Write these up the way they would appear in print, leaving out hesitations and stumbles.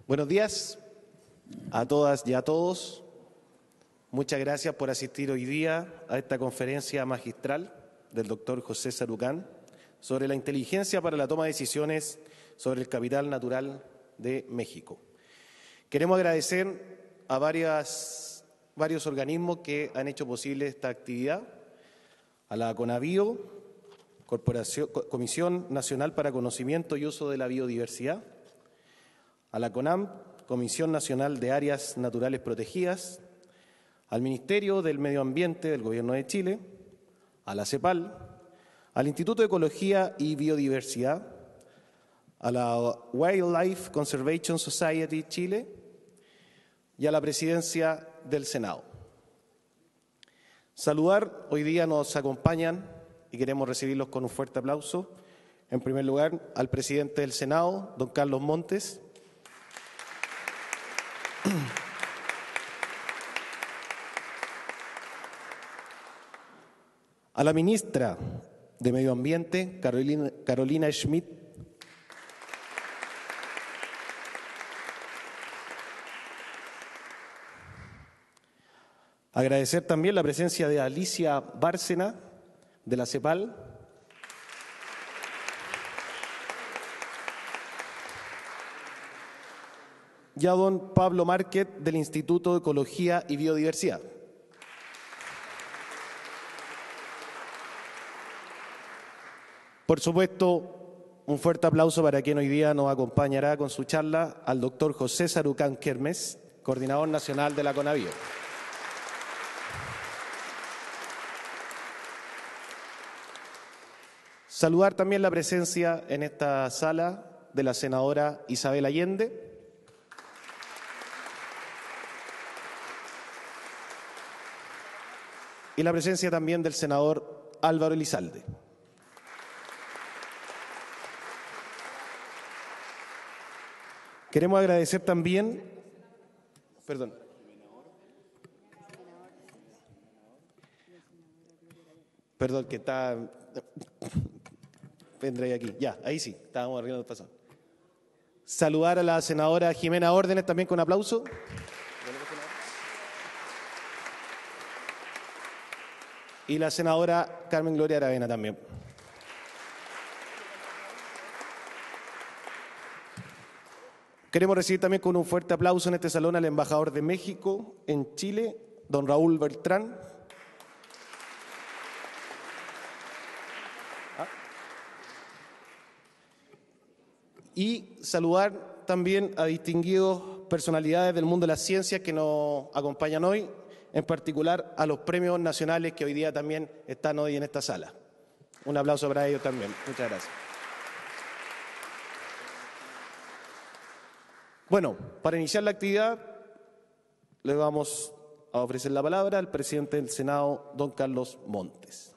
Buenos días a todas y a todos. Muchas gracias por asistir hoy día a esta conferencia magistral del doctor José Sarucán sobre la inteligencia para la toma de decisiones sobre el capital natural de México. Queremos agradecer a varios organismos que han hecho posible esta actividad, a la CONABIO, Comisión Nacional para Conocimiento y Uso de la Biodiversidad, a la CONAM, Comisión Nacional de Áreas Naturales Protegidas, al Ministerio del Medio Ambiente del Gobierno de Chile, a la CEPAL, al Instituto de Ecología y Biodiversidad, a la Wildlife Conservation Society Chile y a la Presidencia del Senado. Saludar, hoy día nos acompañan y queremos recibirlos con un fuerte aplauso. En primer lugar, al Presidente del Senado, don Carlos Montes. A la Ministra de Medio Ambiente, Carolina Schmidt. Agradecer también la presencia de Alicia Bárcena, de la CEPAL. Y a don Pablo Márquez, del Instituto de Ecología y Biodiversidad. Por supuesto, un fuerte aplauso para quien hoy día nos acompañará con su charla, al doctor José Sarucán Kermes, coordinador nacional de la CONABIO. Saludar también la presencia en esta sala de la senadora Isabel Allende. Y la presencia también del senador Álvaro Elizalde. Queremos agradecer también, perdón, que está, vendré aquí, ya, ahí sí, estábamos arriba del pasado. Saludar a la senadora Jimena Órdenes también con aplauso. Y la senadora Carmen Gloria Aravena también. Queremos recibir también con un fuerte aplauso en este salón al embajador de México en Chile, don Raúl Beltrán. Y saludar también a distinguidas personalidades del mundo de las ciencias que nos acompañan hoy, en particular a los premios nacionales que hoy día también están hoy en esta sala. Un aplauso para ellos también. Muchas gracias. Bueno, para iniciar la actividad, le vamos a ofrecer la palabra al presidente del Senado, don Carlos Montes.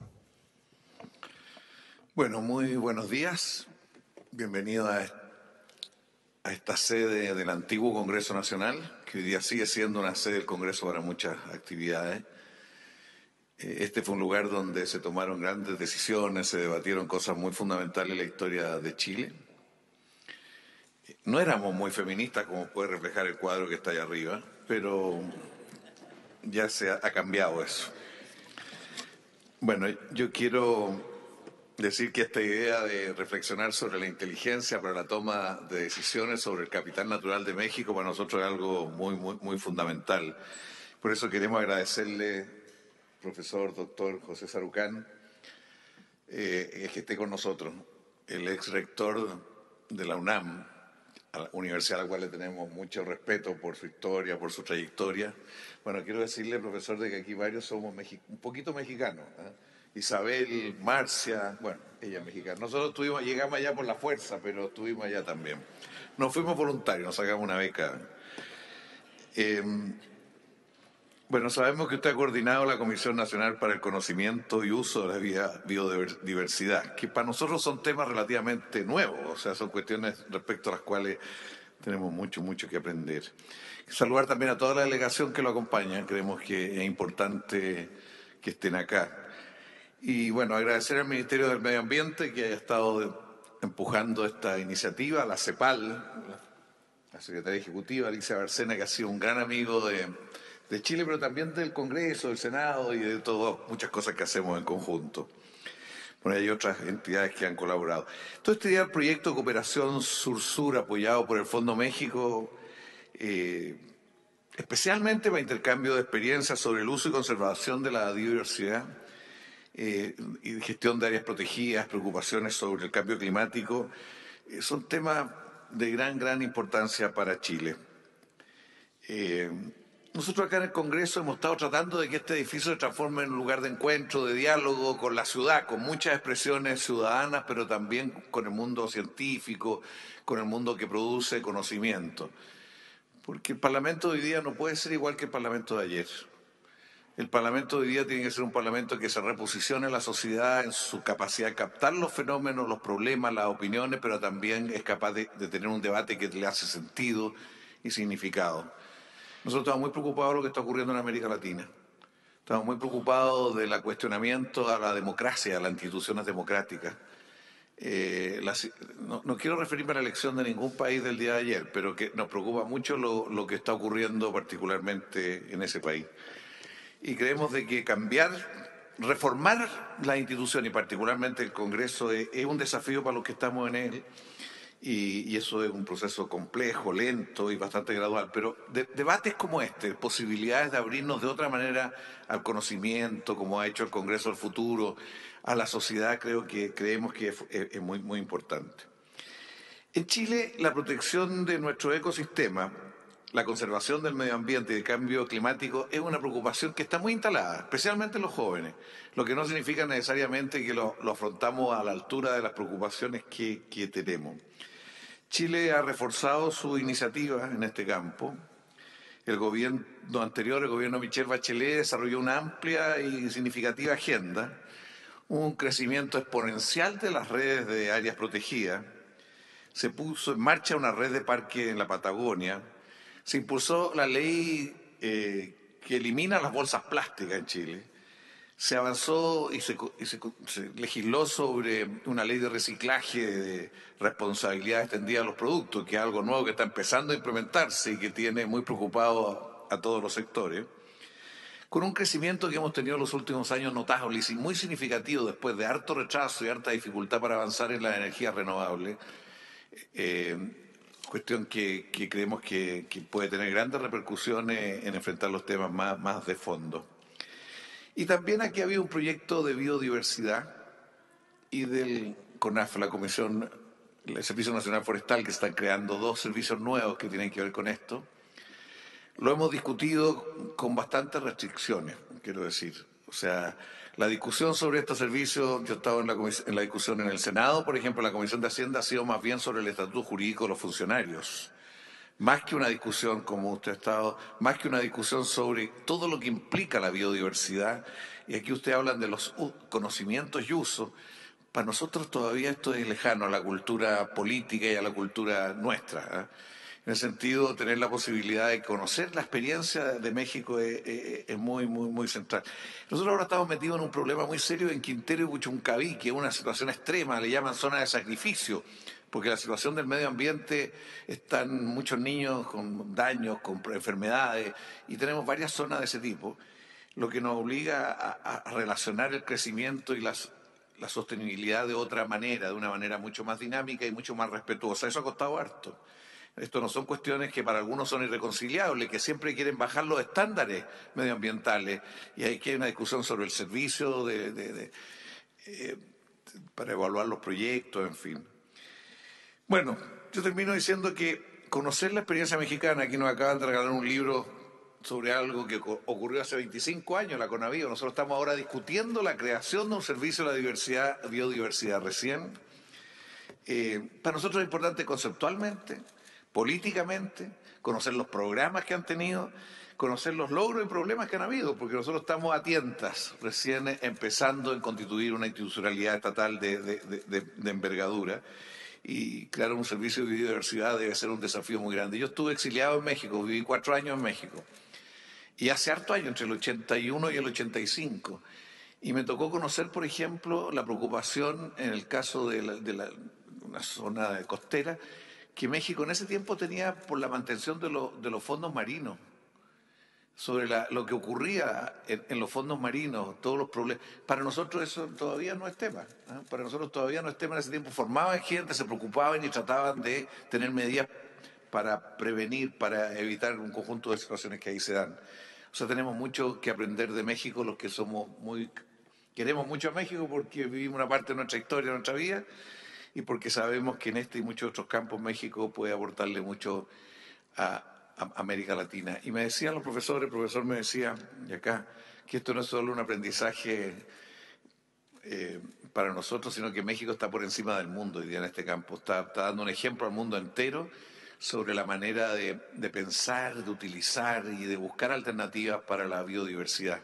Bueno, muy buenos días. Bienvenido a esta sede del antiguo Congreso Nacional, que hoy día sigue siendo una sede del Congreso para muchas actividades. Este fue un lugar donde se tomaron grandes decisiones, se debatieron cosas muy fundamentales en la historia de Chile. No éramos muy feministas, como puede reflejar el cuadro que está ahí arriba, pero ya se ha cambiado eso. Bueno, yo quiero decir que esta idea de reflexionar sobre la inteligencia para la toma de decisiones sobre el capital natural de México para nosotros es algo muy fundamental. Por eso queremos agradecerle, profesor doctor José Sarucán, que esté con nosotros, el ex rector de la UNAM, a la universidad a la cual le tenemos mucho respeto por su historia, por su trayectoria. Bueno, quiero decirle, profesor, de que aquí varios somos un poquito mexicanos, ¿eh? Isabel, Marcia, bueno, ella es mexicana. Nosotros llegamos allá por la fuerza, pero estuvimos allá también. Nos fuimos voluntarios, nos sacamos una beca. Bueno, sabemos que usted ha coordinado la Comisión Nacional para el Conocimiento y Uso de la Biodiversidad, que para nosotros son temas relativamente nuevos, o sea, son cuestiones respecto a las cuales tenemos mucho que aprender. Saludar también a toda la delegación que lo acompaña, creemos que es importante que estén acá. Y bueno, agradecer al Ministerio del Medio Ambiente que haya estado empujando esta iniciativa, a la CEPAL, la secretaria ejecutiva, Alicia Bárcena, que ha sido un gran amigo de Chile, pero también del Congreso, del Senado y de muchas cosas que hacemos en conjunto. Bueno, hay otras entidades que han colaborado. Todo este día el proyecto de cooperación Sur-Sur, apoyado por el Fondo México, especialmente para intercambio de experiencias sobre el uso y conservación de la biodiversidad y gestión de áreas protegidas, preocupaciones sobre el cambio climático, son temas de gran importancia para Chile. Nosotros acá en el Congreso hemos estado tratando de que este edificio se transforme en un lugar de encuentro, de diálogo con la ciudad, con muchas expresiones ciudadanas, pero también con el mundo científico, con el mundo que produce conocimiento. Porque el Parlamento de hoy día no puede ser igual que el Parlamento de ayer. El Parlamento de hoy día tiene que ser un Parlamento que se reposicione en la sociedad en su capacidad de captar los fenómenos, los problemas, las opiniones, pero también es capaz de tener un debate que le hace sentido y significado. Nosotros estamos muy preocupados de lo que está ocurriendo en América Latina. Estamos muy preocupados del cuestionamiento a la democracia, a las instituciones democráticas. No quiero referirme a la elección de ningún país del día de ayer, pero que nos preocupa mucho lo que está ocurriendo particularmente en ese país. Y creemos de que reformar las instituciones y particularmente el Congreso es un desafío para los que estamos en él. Y eso es un proceso complejo, lento y bastante gradual. Pero debates como este, posibilidades de abrirnos de otra manera al conocimiento, como ha hecho el Congreso del Futuro, a la sociedad, creemos que es muy importante. En Chile, la protección de nuestro ecosistema, la conservación del medio ambiente y el cambio climático es una preocupación que está muy instalada, especialmente en los jóvenes, lo que no significa necesariamente que lo afrontamos a la altura de las preocupaciones que tenemos. Chile ha reforzado su iniciativa en este campo. El gobierno anterior, el gobierno de Michelle Bachelet, desarrolló una amplia y significativa agenda, un crecimiento exponencial de las redes de áreas protegidas, se puso en marcha una red de parques en la Patagonia, se impulsó la ley que elimina las bolsas plásticas en Chile, se avanzó y se legisló sobre una ley de reciclaje de responsabilidad extendida a los productos, que es algo nuevo que está empezando a implementarse y que tiene muy preocupado a todos los sectores, con un crecimiento que hemos tenido en los últimos años notable y muy significativo después de harto rechazo y harta dificultad para avanzar en las energías renovables, cuestión que creemos que puede tener grandes repercusiones en enfrentar los temas más de fondo. Y también aquí ha habido un proyecto de biodiversidad y del CONAF, la Comisión, el Servicio Nacional Forestal, que están creando 2 servicios nuevos que tienen que ver con esto. Lo hemos discutido con bastantes restricciones, quiero decir. O sea, la discusión sobre estos servicios, yo he estado en la discusión en el Senado, por ejemplo, la Comisión de Hacienda ha sido más bien sobre el estatuto jurídico de los funcionarios. Más que una discusión, como usted ha estado, más que una discusión sobre todo lo que implica la biodiversidad, y aquí usted hablan de los conocimientos y usos, para nosotros todavía esto es lejano a la cultura política y a la cultura nuestra. En el sentido de tener la posibilidad de conocer la experiencia de México es muy central. Nosotros ahora estamos metidos en un problema muy serio en Quintero y Puchuncaví, que es una situación extrema, le llaman zona de sacrificio, porque la situación del medio ambiente están muchos niños con daños, con enfermedades, y tenemos varias zonas de ese tipo, lo que nos obliga a relacionar el crecimiento y la sostenibilidad de otra manera, de una manera mucho más dinámica y mucho más respetuosa. Eso ha costado harto. Esto no son cuestiones que para algunos son irreconciliables, que siempre quieren bajar los estándares medioambientales, y hay una discusión sobre el servicio para evaluar los proyectos, en fin. Bueno, yo termino diciendo que conocer la experiencia mexicana, aquí nos acaban de regalar un libro sobre algo que ocurrió hace 25 años, la CONAVIO. Nosotros estamos ahora discutiendo la creación de un servicio de la biodiversidad recién. Para nosotros es importante conceptualmente, políticamente, conocer los programas que han tenido, conocer los logros y problemas que han habido, porque nosotros estamos a tientas, recién empezando en constituir una institucionalidad estatal de envergadura. Y crear un servicio de biodiversidad debe ser un desafío muy grande. Yo estuve exiliado en México, viví 4 años en México, y hace harto años, entre el 81 y el 85, y me tocó conocer, por ejemplo, la preocupación en el caso de una zona costera, que México en ese tiempo tenía por la mantención de los fondos marinos, sobre lo que ocurría en los fondos marinos, todos los problemas. Para nosotros eso todavía no es tema. Para nosotros todavía no es tema. En ese tiempo formaban gente, se preocupaban y trataban de tener medidas para prevenir, para evitar un conjunto de situaciones que ahí se dan. O sea, tenemos mucho que aprender de México, los que queremos mucho a México porque vivimos una parte de nuestra historia, de nuestra vida, y porque sabemos que en este y muchos otros campos México puede aportarle mucho a América Latina. Y me decían los profesores, el profesor me decía, y acá, que esto no es solo un aprendizaje para nosotros, sino que México está por encima del mundo hoy día en este campo. Está dando un ejemplo al mundo entero sobre la manera de pensar, de utilizar y de buscar alternativas para la biodiversidad.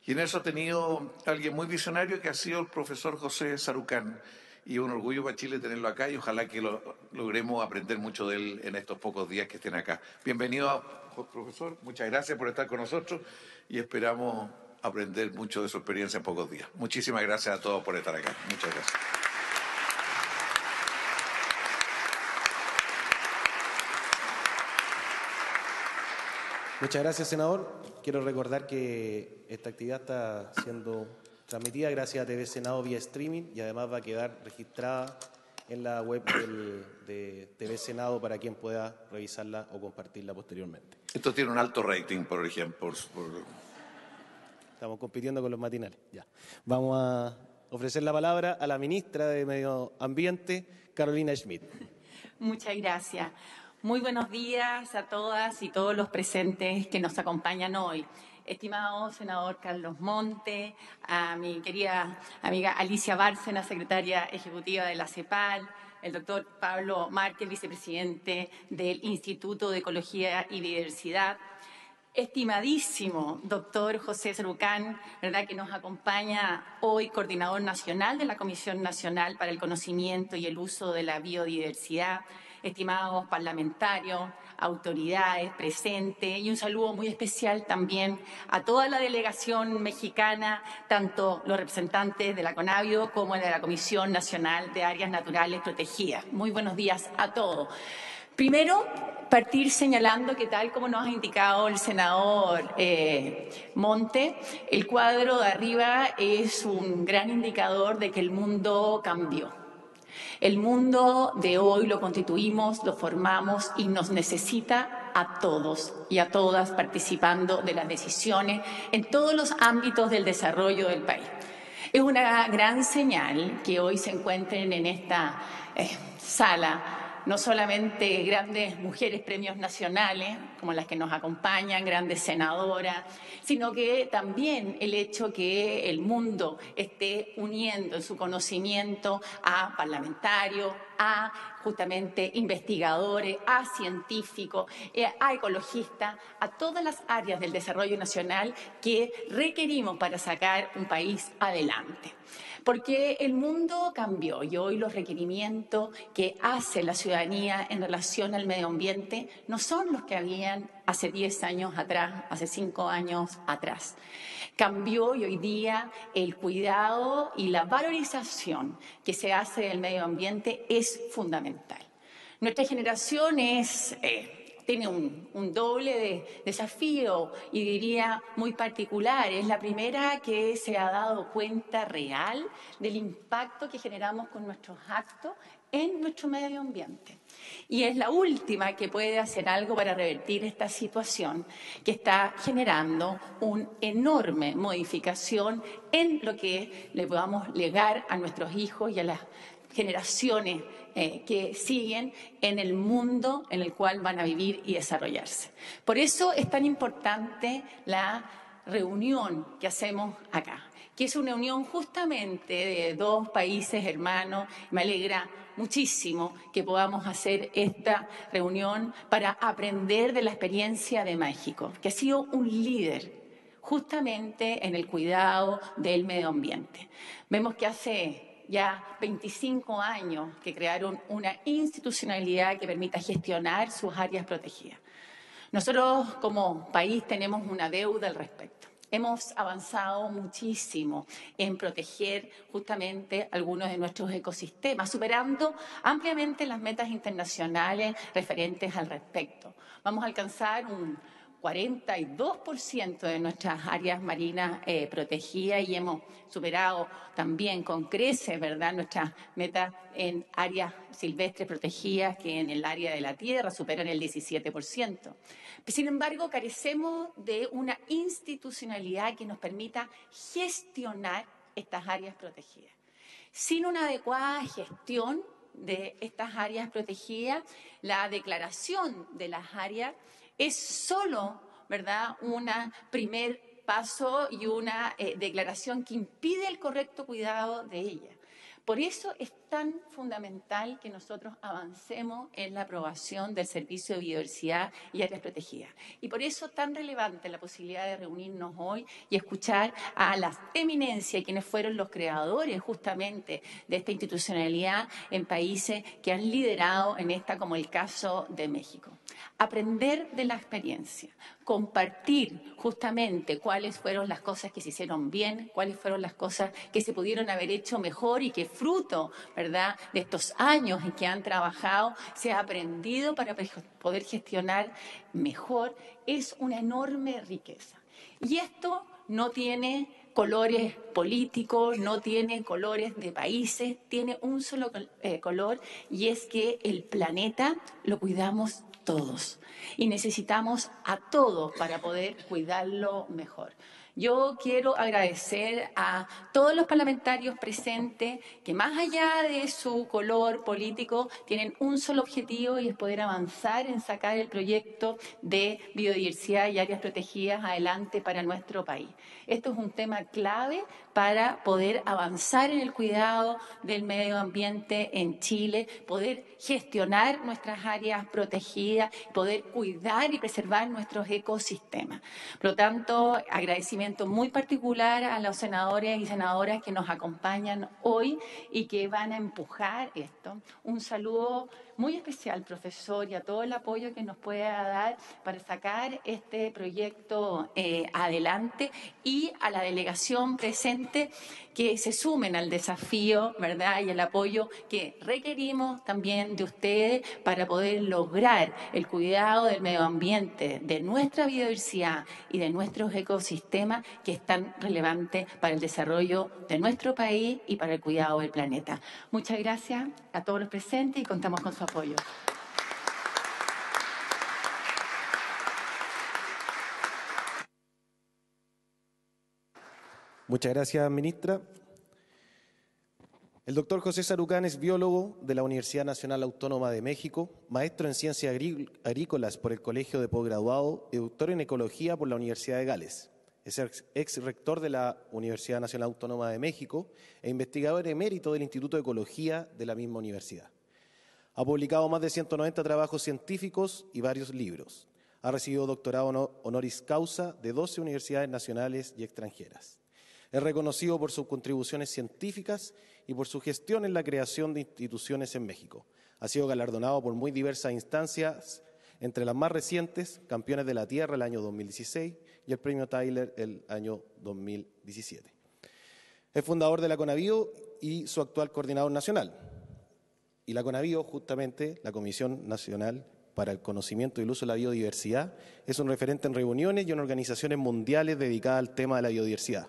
Y en eso ha tenido alguien muy visionario que ha sido el profesor José Sarucán. Y un orgullo para Chile tenerlo acá y ojalá que logremos aprender mucho de él en estos pocos días que estén acá. Bienvenido, profesor. Muchas gracias por estar con nosotros y esperamos aprender mucho de su experiencia en pocos días. Muchísimas gracias a todos por estar acá. Muchas gracias. Muchas gracias, senador. Quiero recordar que esta actividad está siendo transmitida gracias a TV Senado vía streaming y además va a quedar registrada en la web de TV Senado para quien pueda revisarla o compartirla posteriormente. Esto tiene un alto rating, por ejemplo. Estamos compitiendo con los matinales. Ya. Vamos a ofrecer la palabra a la ministra de Medio Ambiente, Carolina Schmidt. Muchas gracias. Muy buenos días a todas y todos los presentes que nos acompañan hoy. Estimado senador Carlos Monte, a mi querida amiga Alicia Bárcena, secretaria ejecutiva de la CEPAL, el doctor Pablo Márquez, vicepresidente del Instituto de Ecología y Biodiversidad, estimadísimo doctor José Sarucán, ¿verdad?, que nos acompaña hoy, coordinador nacional de la Comisión Nacional para el Conocimiento y el Uso de la Biodiversidad, estimados parlamentarios, autoridades presentes y un saludo muy especial también a toda la delegación mexicana, tanto los representantes de la CONABIO como de la Comisión Nacional de Áreas Naturales Protegidas. Muy buenos días a todos. Primero, partir señalando que tal como nos ha indicado el senador Monte, el cuadro de arriba es un gran indicador de que el mundo cambió. El mundo de hoy lo constituimos, lo formamos y nos necesita a todos y a todas participando de las decisiones en todos los ámbitos del desarrollo del país. Es una gran señal que hoy se encuentren en esta sala no solamente grandes mujeres premios nacionales, como las que nos acompañan, grandes senadoras, sino que también el hecho que el mundo esté uniendo en su conocimiento a parlamentarios, a justamente investigadores, a científicos, a ecologistas, a todas las áreas del desarrollo nacional que requerimos para sacar un país adelante. Porque el mundo cambió y hoy los requerimientos que hace la ciudadanía en relación al medio ambiente no son los que habían hace 10 años atrás, hace 5 años atrás. Cambió y hoy día el cuidado y la valorización que se hace del medio ambiente es fundamental. Nuestra generación tiene un doble desafío y diría muy particular. Es la primera que se ha dado cuenta real del impacto que generamos con nuestros actos en nuestro medio ambiente. Y es la última que puede hacer algo para revertir esta situación que está generando una enorme modificación en lo que le podamos legar a nuestros hijos y a las generaciones que siguen en el mundo en el cual van a vivir y desarrollarse. Por eso es tan importante la reunión que hacemos acá, que es una unión justamente de dos países hermanos. Me alegra muchísimo que podamos hacer esta reunión para aprender de la experiencia de México, que ha sido un líder justamente en el cuidado del medio ambiente. Vemos que hace ya 25 años que crearon una institucionalidad que permita gestionar sus áreas protegidas. Nosotros como país tenemos una deuda al respecto. Hemos avanzado muchísimo en proteger justamente algunos de nuestros ecosistemas, superando ampliamente las metas internacionales referentes al respecto. Vamos a alcanzar un 42% de nuestras áreas marinas protegidas y hemos superado también con creces, ¿verdad?, nuestras metas en áreas silvestres protegidas que en el área de la tierra superan el 17%. Sin embargo, carecemos de una institucionalidad que nos permita gestionar estas áreas protegidas. Sin una adecuada gestión de estas áreas protegidas, la declaración de las áreas es solo, ¿verdad?, un primer paso y una declaración que impide el correcto cuidado de ellas. Por eso es tan fundamental que nosotros avancemos en la aprobación del Servicio de Biodiversidad y Áreas Protegidas. Y por eso tan relevante la posibilidad de reunirnos hoy y escuchar a las eminencias, quienes fueron los creadores justamente de esta institucionalidad en países que han liderado en esta, como el caso de México. Aprender de la experiencia, compartir justamente cuáles fueron las cosas que se hicieron bien, cuáles fueron las cosas que se pudieron haber hecho mejor y que fruto, ¿verdad?, de estos años en que han trabajado se ha aprendido para poder gestionar mejor, es una enorme riqueza. Y esto no tiene colores políticos, no tiene colores de países, tiene un solo color, y es que el planeta lo cuidamos todos y necesitamos a todos para poder cuidarlo mejor. Yo quiero agradecer a todos los parlamentarios presentes que, más allá de su color político, tienen un solo objetivo y es poder avanzar en sacar el proyecto de biodiversidad y áreas protegidas adelante para nuestro país. Esto es un tema clave para poder avanzar en el cuidado del medio ambiente en Chile, poder gestionar nuestras áreas protegidas, poder cuidar y preservar nuestros ecosistemas. Por lo tanto, agradecimiento muy particular a los senadores y senadoras que nos acompañan hoy y que van a empujar esto. Un saludo muy especial, profesor, y a todo el apoyo que nos pueda dar para sacar este proyecto adelante, y a la delegación presente que se sumen al desafío, ¿verdad?, y el apoyo que requerimos también de ustedes para poder lograr el cuidado del medio ambiente, de nuestra biodiversidad y de nuestros ecosistemas, que es tan relevante para el desarrollo de nuestro país y para el cuidado del planeta. Muchas gracias a todos los presentes y contamos con su apoyo. Muchas gracias, ministra. El doctor José Sarucán es biólogo de la Universidad Nacional Autónoma de México, maestro en Ciencias Agrícolas por el Colegio de Posgraduado y doctor en Ecología por la Universidad de Gales. Es ex rector de la Universidad Nacional Autónoma de México e investigador emérito del Instituto de Ecología de la misma universidad. Ha publicado más de 190 trabajos científicos y varios libros. Ha recibido doctorado honoris causa de 12 universidades nacionales y extranjeras. Es reconocido por sus contribuciones científicas y por su gestión en la creación de instituciones en México. Ha sido galardonado por muy diversas instancias, entre las más recientes, Campeones de la Tierra el año 2016 y el Premio Tyler el año 2017. Es fundador de la CONABIO y su actual coordinador nacional. Y la CONABIO, justamente, la Comisión Nacional para el Conocimiento y el Uso de la Biodiversidad, es un referente en reuniones y en organizaciones mundiales dedicadas al tema de la biodiversidad.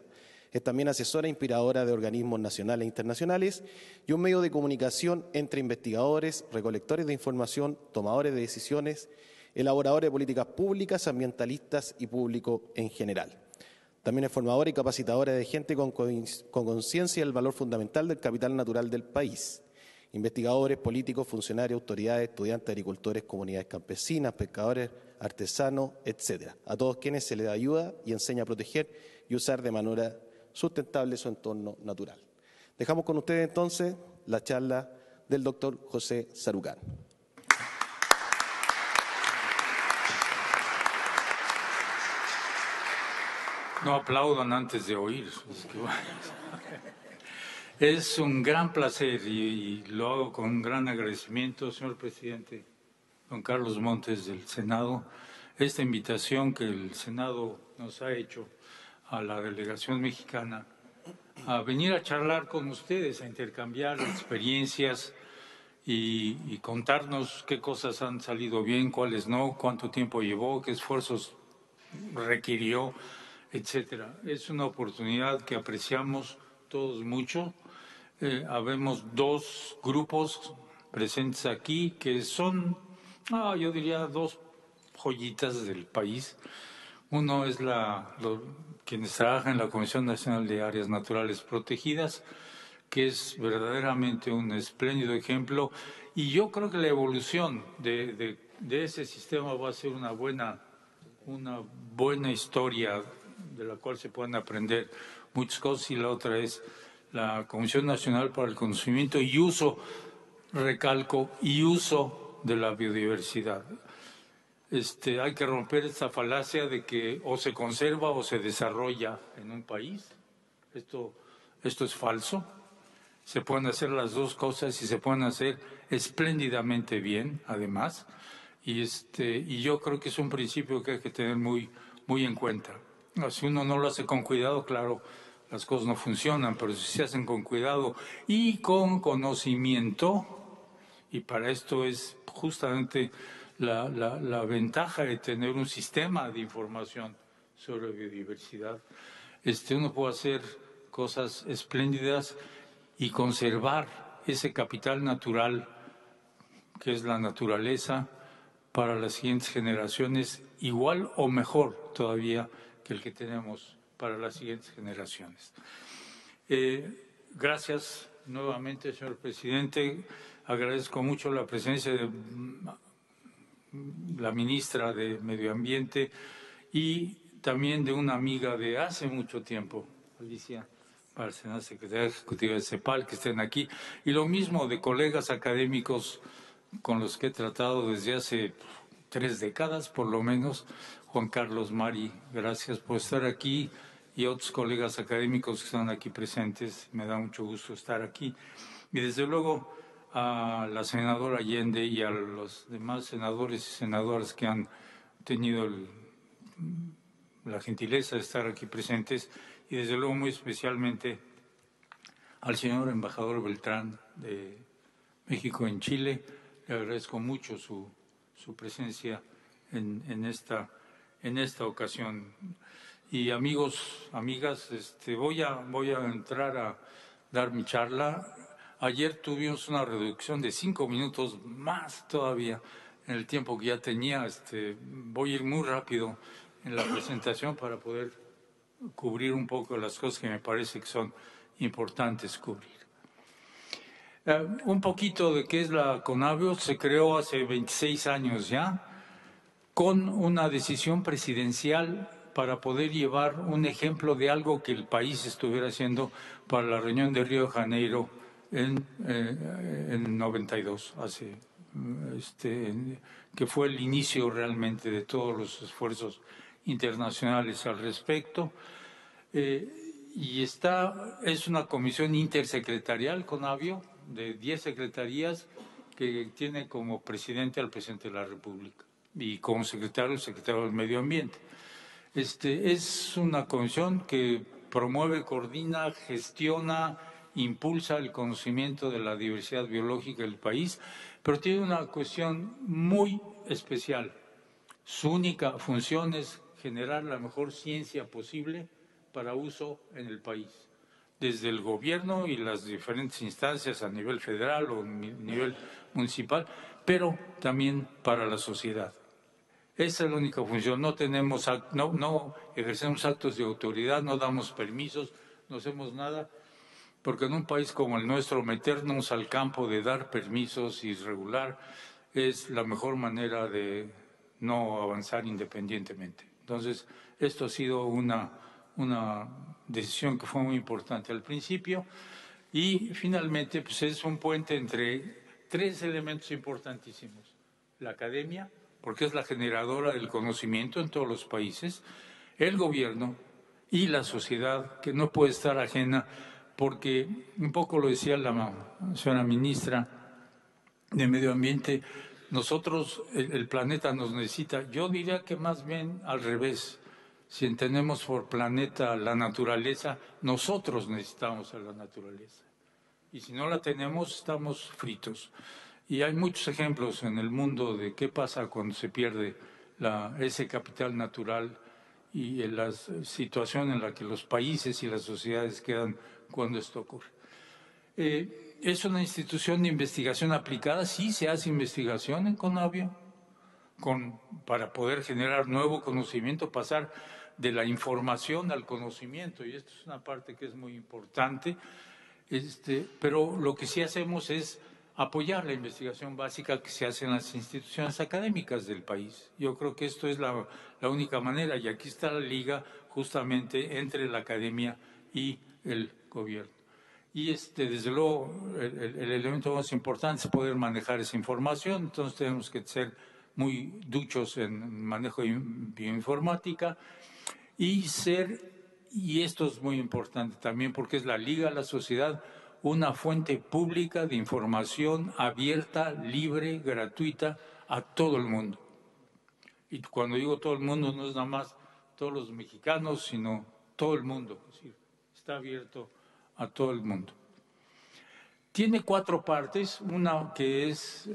Es también asesora e inspiradora de organismos nacionales e internacionales y un medio de comunicación entre investigadores, recolectores de información, tomadores de decisiones, elaboradores de políticas públicas, ambientalistas y público en general. También es formadora y capacitadora de gente con conciencia del valor fundamental del capital natural del país. Investigadores, políticos, funcionarios, autoridades, estudiantes, agricultores, comunidades campesinas, pescadores, artesanos, etc. A todos quienes se les ayuda y enseña a proteger y usar de manera sustentable su entorno natural. Dejamos con ustedes entonces la charla del doctor José Sarucán. No aplaudan antes de oír. Es un gran placer y lo hago con gran agradecimiento, señor presidente don Carlos Montes del Senado, esta invitación que el Senado nos ha hecho a la delegación mexicana a venir a charlar con ustedes, a intercambiar experiencias y contarnos qué cosas han salido bien, cuáles no, cuánto tiempo llevó, qué esfuerzos requirió, etcétera. Es una oportunidad que apreciamos todos mucho. Habemos dos grupos presentes aquí que son, yo diría, dos joyitas del país. Uno es quienes trabajan en la Comisión Nacional de Áreas Naturales Protegidas, que es verdaderamente un espléndido ejemplo, y yo creo que la evolución de ese sistema va a ser una buena historia de la cual se pueden aprender muchas cosas, y la otra es la Comisión Nacional para el Conocimiento y Uso, recalco, y uso de la biodiversidad. Hay que romper esta falacia de que o se conserva o se desarrolla en un país. Esto es falso. Se pueden hacer las dos cosas y se pueden hacer espléndidamente bien, además. Y yo creo que es un principio que hay que tener muy, muy en cuenta. Si uno no lo hace con cuidado, claro, las cosas no funcionan, pero si se hacen con cuidado y con conocimiento, y para esto es justamente la ventaja de tener un sistema de información sobre biodiversidad, uno puede hacer cosas espléndidas y conservar ese capital natural que es la naturaleza para las siguientes generaciones, igual o mejor todavía que el que tenemos para las siguientes generaciones. Gracias nuevamente, señor presidente. Agradezco mucho la presencia de la ministra de Medio Ambiente y también de una amiga de hace mucho tiempo, Alicia Bárcena, secretaria ejecutiva de CEPAL, que estén aquí, y lo mismo de colegas académicos con los que he tratado desde hace 3 décadas, por lo menos. Juan Carlos, Mari, gracias por estar aquí, y otros colegas académicos que están aquí presentes. Me da mucho gusto estar aquí. Y desde luego a la senadora Allende y a los demás senadores y senadoras que han tenido la gentileza de estar aquí presentes, y desde luego muy especialmente al señor embajador Beltrán de México en Chile. Le agradezco mucho su presencia en esta ocasión. Y amigos, amigas, voy a entrar a dar mi charla. Ayer tuvimos una reducción de 5 minutos más todavía en el tiempo que ya tenía. Voy a ir muy rápido en la presentación para poder cubrir un poco las cosas que me parece que son importantes cubrir. Un poquito de qué es la CONABIO. Se creó hace 26 años ya, con una decisión presidencial para poder llevar un ejemplo de algo que el país estuviera haciendo para la reunión de Río de Janeiro en 92, que fue el inicio realmente de todos los esfuerzos internacionales al respecto. Y es una comisión intersecretarial, CONABIO, de 10 secretarías, que tiene como presidente al presidente de la República y como secretario el secretario del Medio Ambiente. Es una comisión que promueve, coordina, gestiona, impulsa el conocimiento de la diversidad biológica del país, pero tiene una cuestión muy especial. Su única función es generar la mejor ciencia posible para uso en el país, desde el gobierno y las diferentes instancias a nivel federal o nivel municipal, pero también para la sociedad. Esa es la única función. No ejercemos actos de autoridad, no damos permisos, no hacemos nada, porque en un país como el nuestro meternos al campo de dar permisos irregular es la mejor manera de no avanzar independientemente. Entonces, esto ha sido una decisión que fue muy importante al principio, y finalmente pues es un puente entre 3 elementos importantísimos: la academia, porque es la generadora del conocimiento en todos los países; el gobierno y la sociedad, que no puede estar ajena, porque un poco lo decía la señora ministra de Medio Ambiente, nosotros, el planeta nos necesita. Yo diría que más bien al revés. Si entendemos por planeta la naturaleza, nosotros necesitamos a la naturaleza. Y si no la tenemos, estamos fritos. Y hay muchos ejemplos en el mundo de qué pasa cuando se pierde ese capital natural y en la situación en la que los países y las sociedades quedan cuando esto ocurre. ¿Es una institución de investigación aplicada? Sí, se hace investigación en Conavio para poder generar nuevo conocimiento, pasar de la información al conocimiento, y esto es una parte que es muy importante. Pero lo que sí hacemos es apoyar la investigación básica que se hace en las instituciones académicas del país. Yo creo que esto es la única manera, y aquí está la liga justamente entre la academia y el gobierno. Y desde luego el elemento más importante es poder manejar esa información, entonces tenemos que ser muy duchos en manejo de bioinformática y esto es muy importante también porque es la liga a la sociedad, una fuente pública de información abierta, libre, gratuita a todo el mundo. Y cuando digo todo el mundo no es nada más todos los mexicanos, sino todo el mundo, es decir, está abierto a todo el mundo. Tiene 4 partes, una que es,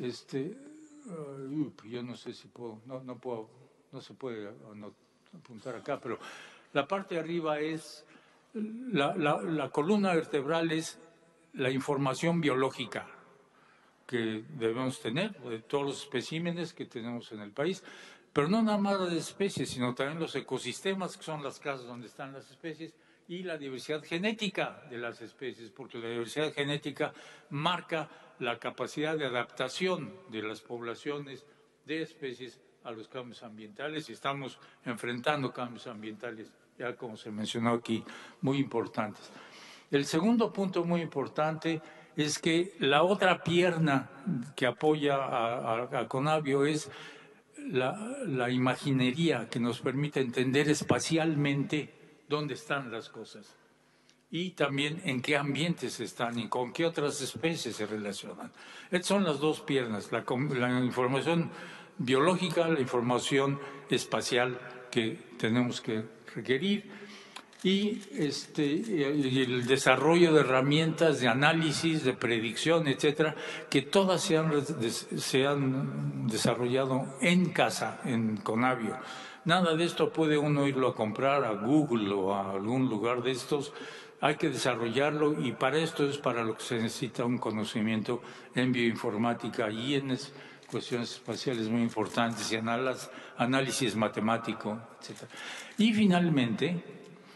yo no sé si puedo, no se puede apuntar acá, pero la parte de arriba es, la columna vertebral es la información biológica que debemos tener, de todos los especímenes que tenemos en el país, pero no nada más las especies, sino también los ecosistemas, que son las casas donde están las especies, y la diversidad genética de las especies, porque la diversidad genética marca la capacidad de adaptación de las poblaciones de especies a los cambios ambientales, y estamos enfrentando cambios ambientales, ya como se mencionó aquí, muy importantes. El segundo punto muy importante es que la otra pierna que apoya a Conavio es la imaginería que nos permite entender espacialmente dónde están las cosas y también en qué ambientes están y con qué otras especies se relacionan. Estas son las 2 piernas, la información biológica, la información espacial que tenemos que requerir y el desarrollo de herramientas de análisis, de predicción, etcétera, que todas se han desarrollado en casa, en Conavio. Nada de esto puede uno irlo a comprar a Google o a algún lugar de estos. Hay que desarrollarlo y para esto es para lo que se necesita un conocimiento en bioinformática y en cuestiones espaciales muy importantes y análisis matemático, etc. Y finalmente,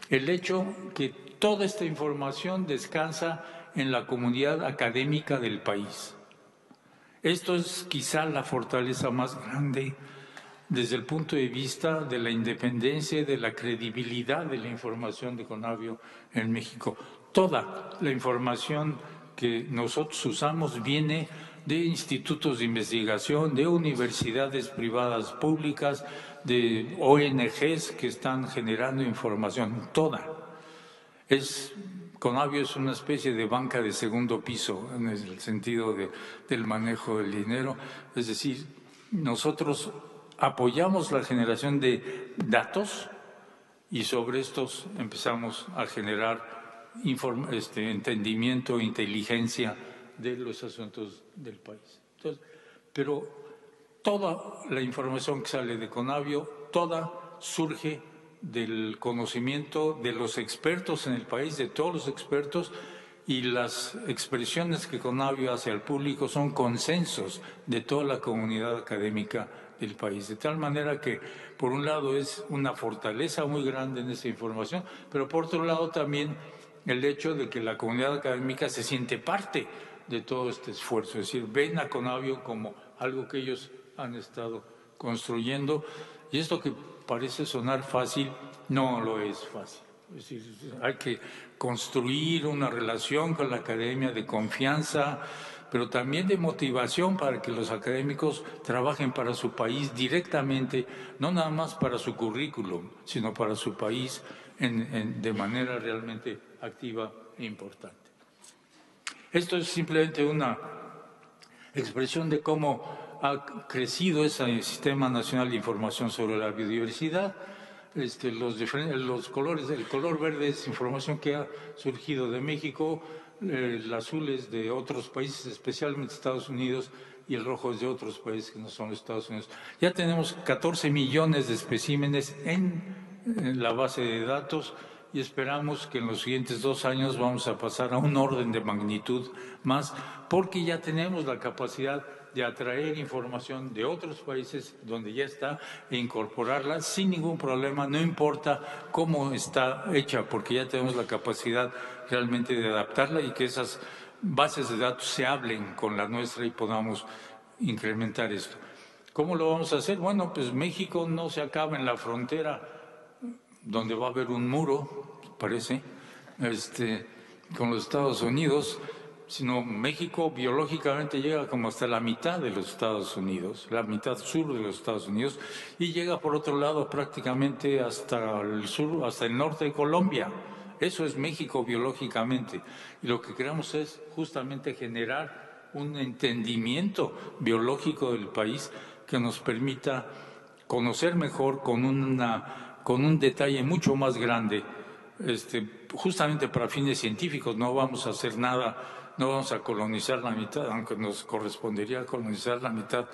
el hecho que toda esta información descansa en la comunidad académica del país. Esto es quizá la fortaleza más grande desde el punto de vista de la independencia y de la credibilidad de la información de Conavio en México. Toda la información que nosotros usamos viene de institutos de investigación, de universidades privadas públicas, de ONGs que están generando información, toda. Conavio es una especie de banca de segundo piso en el sentido del manejo del dinero, es decir, nosotros apoyamos la generación de datos y sobre estos empezamos a generar entendimiento, inteligencia de los asuntos del país. Entonces, pero toda la información que sale de Conavio, toda surge del conocimiento de los expertos en el país, de todos los expertos, y las expresiones que Conavio hace al público son consensos de toda la comunidad académica del país, de tal manera que por un lado es una fortaleza muy grande en esa información, pero por otro lado también el hecho de que la comunidad académica se siente parte de todo este esfuerzo, es decir, ven a Conavio como algo que ellos han estado construyendo, y esto que parece sonar fácil, no lo es fácil. Es decir, hay que construir una relación con la academia de confianza, pero también de motivación para que los académicos trabajen para su país directamente, no nada más para su currículum, sino para su país de manera realmente activa e importante. Esto es simplemente una expresión de cómo ha crecido ese Sistema Nacional de Información sobre la Biodiversidad. los colores. El color verde es información que ha surgido de México, el azul es de otros países, especialmente Estados Unidos, y el rojo es de otros países que no son los Estados Unidos. Ya tenemos 14 millones de especímenes en la base de datos y esperamos que en los siguientes 2 años vamos a pasar a un orden de magnitud más, porque ya tenemos la capacidad de atraer información de otros países donde ya está e incorporarla sin ningún problema, no importa cómo está hecha, porque ya tenemos la capacidad realmente de adaptarla y que esas bases de datos se hablen con la nuestra y podamos incrementar esto. ¿Cómo lo vamos a hacer? Bueno, pues México no se acaba en la frontera donde va a haber un muro, parece, con los Estados Unidos, sino México biológicamente llega como hasta la mitad de los Estados Unidos, la mitad sur de los Estados Unidos, y llega por otro lado prácticamente hasta el sur, hasta el norte de Colombia. Eso es México biológicamente. Y lo que queremos es justamente generar un entendimiento biológico del país que nos permita conocer mejor con un detalle mucho más grande, justamente para fines científicos. No vamos a hacer nada. No vamos a colonizar la mitad, aunque nos correspondería colonizar la mitad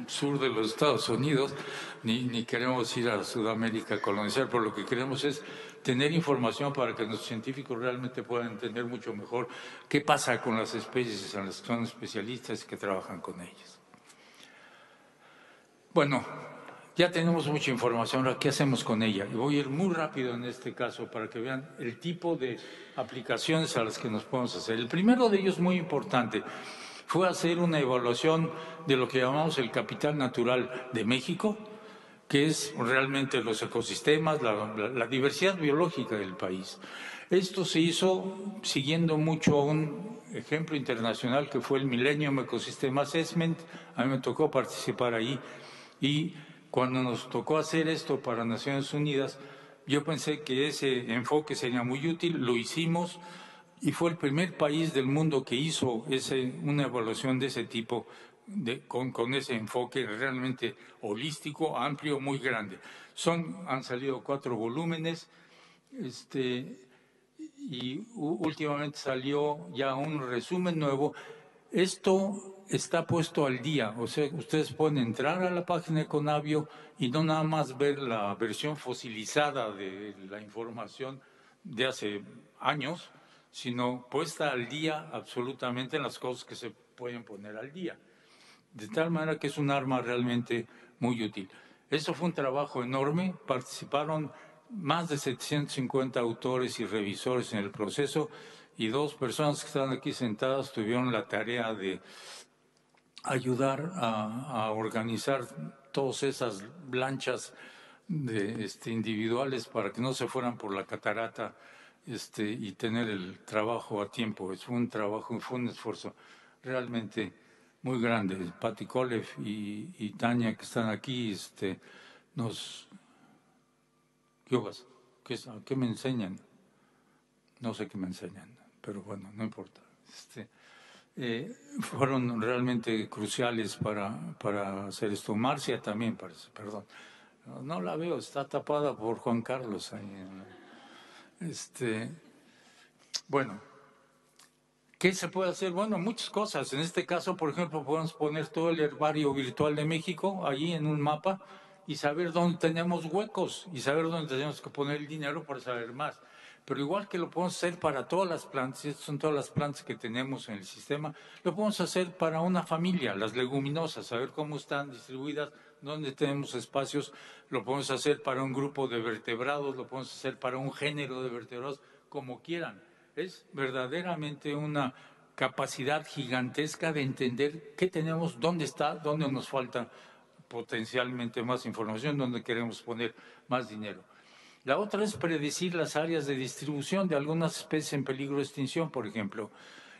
sur de los Estados Unidos, ni queremos ir a Sudamérica a colonizar, pero lo que queremos es tener información para que los científicos realmente puedan entender mucho mejor qué pasa con las especies en las que son especialistas y que trabajan con ellas. Bueno, ya tenemos mucha información, ahora, ¿qué hacemos con ella? Y voy a ir muy rápido en este caso para que vean el tipo de aplicaciones a las que nos podemos hacer. El primero de ellos, muy importante, fue hacer una evaluación de lo que llamamos el capital natural de México, que es realmente los ecosistemas, la diversidad biológica del país. Esto se hizo siguiendo mucho un ejemplo internacional que fue el Millennium Ecosystem Assessment. A mí me tocó participar ahí y cuando nos tocó hacer esto para Naciones Unidas, yo pensé que ese enfoque sería muy útil, lo hicimos y fue el primer país del mundo que hizo una evaluación de ese tipo, con ese enfoque realmente holístico, amplio, muy grande. Han salido 4 volúmenes y últimamente salió ya un resumen nuevo. Esto está puesto al día, o sea, ustedes pueden entrar a la página de Conavio y no nada más ver la versión fosilizada de la información de hace años, sino puesta al día absolutamente en las cosas que se pueden poner al día. De tal manera que es un arma realmente muy útil. Eso fue un trabajo enorme, participaron más de 750 autores y revisores en el proceso y 2 personas que están aquí sentadas tuvieron la tarea de ayudar a organizar todas esas lanchas individuales para que no se fueran por la catarata y tener el trabajo a tiempo. Fue un esfuerzo realmente muy grande. Patti Kolev y Tania, que están aquí, ¿qué me enseñan? No sé qué me enseñan, pero bueno, no importa. Fueron realmente cruciales para hacer esto. Marcia también parece, perdón. No la veo, está tapada por Juan Carlos ahí. Bueno, ¿qué se puede hacer? Bueno, muchas cosas. En este caso, por ejemplo, podemos poner todo el herbario virtual de México allí en un mapa y saber dónde tenemos huecos y saber dónde tenemos que poner el dinero para saber más. Pero igual que lo podemos hacer para todas las plantas, y estas son todas las plantas que tenemos en el sistema, lo podemos hacer para una familia, las leguminosas, saber cómo están distribuidas, dónde tenemos espacios, lo podemos hacer para un grupo de vertebrados, lo podemos hacer para un género de vertebrados, como quieran. Es verdaderamente una capacidad gigantesca de entender qué tenemos, dónde está, dónde nos falta potencialmente más información, dónde queremos poner más dinero. La otra es predecir las áreas de distribución de algunas especies en peligro de extinción, por ejemplo.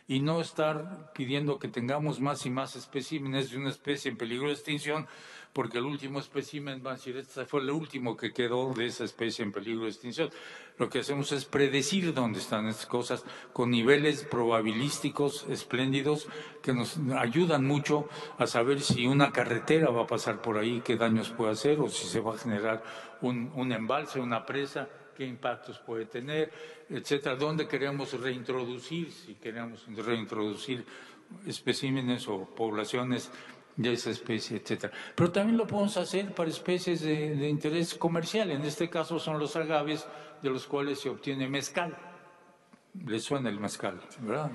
y no estar pidiendo que tengamos más y más especímenes de una especie en peligro de extinción, porque el último espécimen va a decir, este fue el último que quedó de esa especie en peligro de extinción. Lo que hacemos es predecir dónde están estas cosas con niveles probabilísticos espléndidos que nos ayudan mucho a saber si una carretera va a pasar por ahí, qué daños puede hacer, o si se va a generar un embalse, una presa, qué impactos puede tener, etcétera, dónde queremos reintroducir, si queremos reintroducir especímenes o poblaciones de esa especie, etcétera. Pero también lo podemos hacer para especies de interés comercial, en este caso son los agaves, de los cuales se obtiene mezcal. Les suena el mezcal, ¿verdad?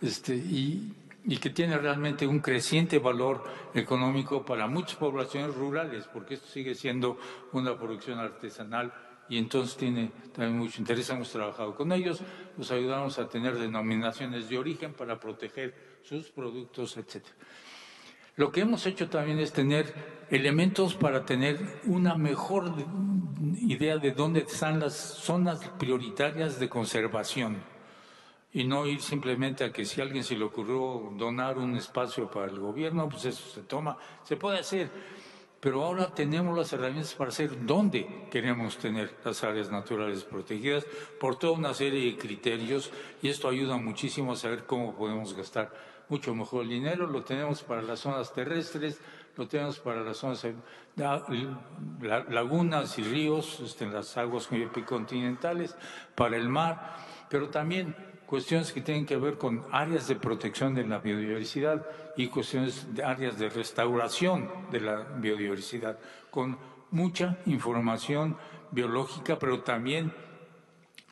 Y que tiene realmente un creciente valor económico para muchas poblaciones rurales, porque esto sigue siendo una producción artesanal y entonces tiene también mucho interés. Hemos trabajado con ellos, los ayudamos a tener denominaciones de origen para proteger sus productos, etcétera. Lo que hemos hecho también es tener elementos para tener una mejor idea de dónde están las zonas prioritarias de conservación y no ir simplemente a que si a alguien se le ocurrió donar un espacio para el gobierno, pues eso se puede hacer. Pero ahora tenemos las herramientas para saber dónde queremos tener las áreas naturales protegidas por toda una serie de criterios, y esto ayuda muchísimo a saber cómo podemos gastar mucho mejor el dinero. Lo tenemos para las zonas terrestres, lo tenemos para las zonas lagunas y ríos, en las aguas epicontinentales, para el mar, pero también cuestiones que tienen que ver con áreas de protección de la biodiversidad y cuestiones de áreas de restauración de la biodiversidad, con mucha información biológica, pero también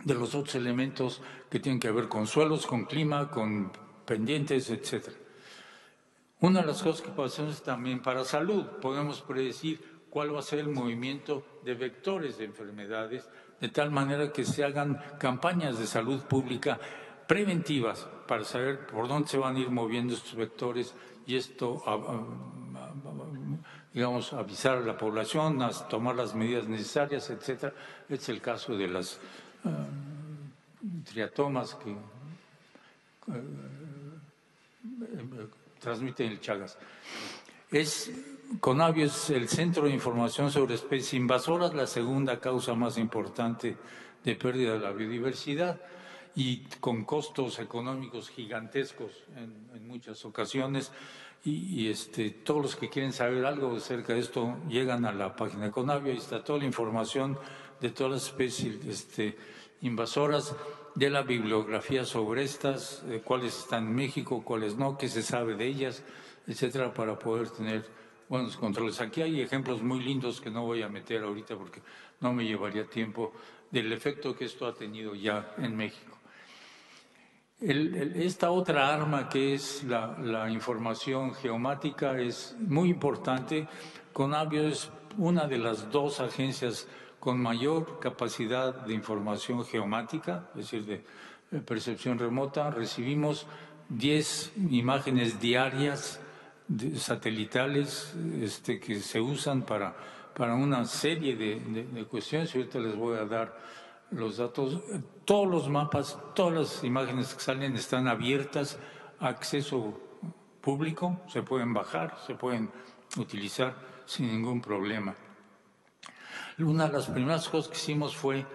de los otros elementos que tienen que ver con suelos, con clima, con pendientes, etcétera. Una de las cosas que pasamos también para salud, podemos predecir cuál va a ser el movimiento de vectores de enfermedades, de tal manera que se hagan campañas de salud pública preventivas para saber por dónde se van a ir moviendo estos vectores y esto, digamos, avisar a la población, a tomar las medidas necesarias, etcétera. Es el caso de las triatomas que transmiten el Chagas. Conavio es el Centro de Información sobre Especies Invasoras, la segunda causa más importante de pérdida de la biodiversidad, y con costos económicos gigantescos en muchas ocasiones. Y todos los que quieren saber algo acerca de esto llegan a la página de Conavio, ahí está toda la información de todas las especies invasoras, de la bibliografía sobre estas, cuáles están en México, cuáles no, qué se sabe de ellas, etcétera, para poder tener buenos controles. Aquí hay ejemplos muy lindos que no voy a meter ahorita porque no me llevaría tiempo, del efecto que esto ha tenido ya en México. Esta otra arma que es la información geomática es muy importante. Conavio es una de las dos agencias con mayor capacidad de información geomática, es decir, de percepción remota. Recibimos 10 imágenes diarias satelitales que se usan para una serie de cuestiones, y ahorita les voy a dar los datos. Todos los mapas, todas las imágenes que salen están abiertas a acceso público, se pueden bajar, se pueden utilizar sin ningún problema. Una de las primeras cosas que hicimos fue,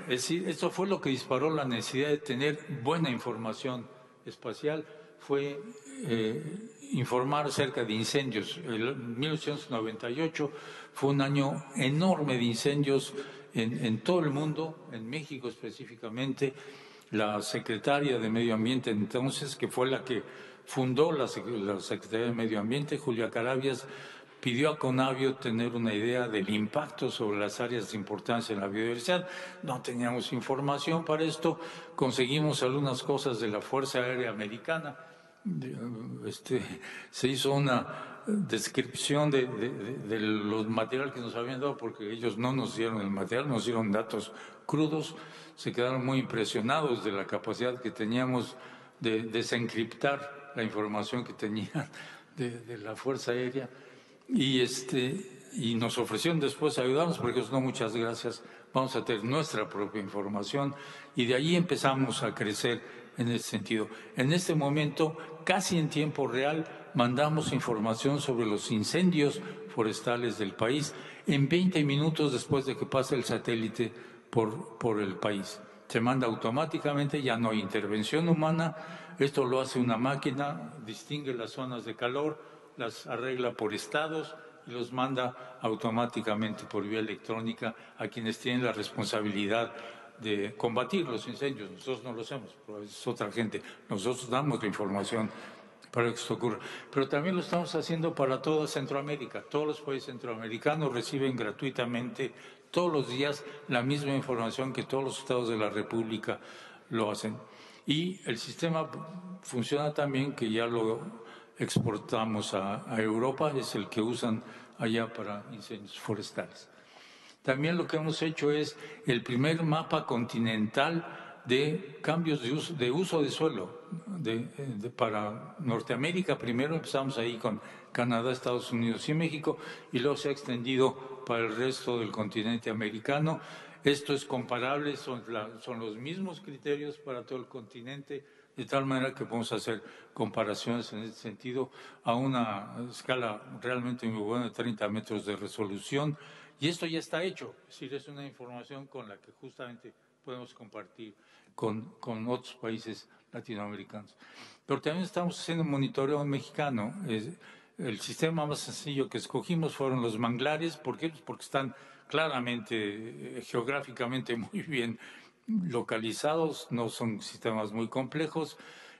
es decir, esto fue lo que disparó la necesidad de tener buena información espacial, fue informar acerca de incendios. El 1898 fue un año enorme de incendios en todo el mundo, en México específicamente. La secretaria de Medio Ambiente entonces, que fue la que fundó la Secretaría de Medio Ambiente, Julia Carabias, pidió a Conavio tener una idea del impacto sobre las áreas de importancia en la biodiversidad. No teníamos información para esto, conseguimos algunas cosas de la Fuerza Aérea Americana. Se hizo una descripción de los materiales que nos habían dado, porque ellos no nos dieron el material, nos dieron datos crudos. Se quedaron muy impresionados de la capacidad que teníamos de desencriptar la información que tenían de la Fuerza Aérea, y nos ofrecieron después ayudarnos, porque no, muchas gracias, vamos a tener nuestra propia información, y de ahí empezamos a crecer en ese sentido. En este momento, casi en tiempo real, mandamos información sobre los incendios forestales del país en 20 minutos después de que pase el satélite por el país. Se manda automáticamente, ya no hay intervención humana, esto lo hace una máquina, distingue las zonas de calor, las arregla por estados y los manda automáticamente por vía electrónica a quienes tienen la responsabilidad de combatir los incendios. Nosotros no lo hacemos, es otra gente. Nosotros damos la información para que esto ocurra. Pero también lo estamos haciendo para toda Centroamérica. Todos los países centroamericanos reciben gratuitamente todos los días la misma información que todos los estados de la República lo hacen. Y el sistema funciona también, que ya lo exportamos a Europa, es el que usan allá para incendios forestales. También lo que hemos hecho es el primer mapa continental de cambios de uso de suelo. Para Norteamérica primero empezamos ahí con Canadá, Estados Unidos y México, y luego se ha extendido para el resto del continente americano. Esto es comparable, son los mismos criterios para todo el continente, de tal manera que podemos hacer comparaciones en ese sentido a una escala realmente muy buena de 30 metros de resolución. Y esto ya está hecho, es decir, es una información con la que justamente podemos compartir con otros países latinoamericanos. Pero también estamos haciendo monitoreo mexicano. El sistema más sencillo que escogimos fueron los manglares. ¿Por qué? Pues porque están claramente, geográficamente muy bien localizados, no son sistemas muy complejos.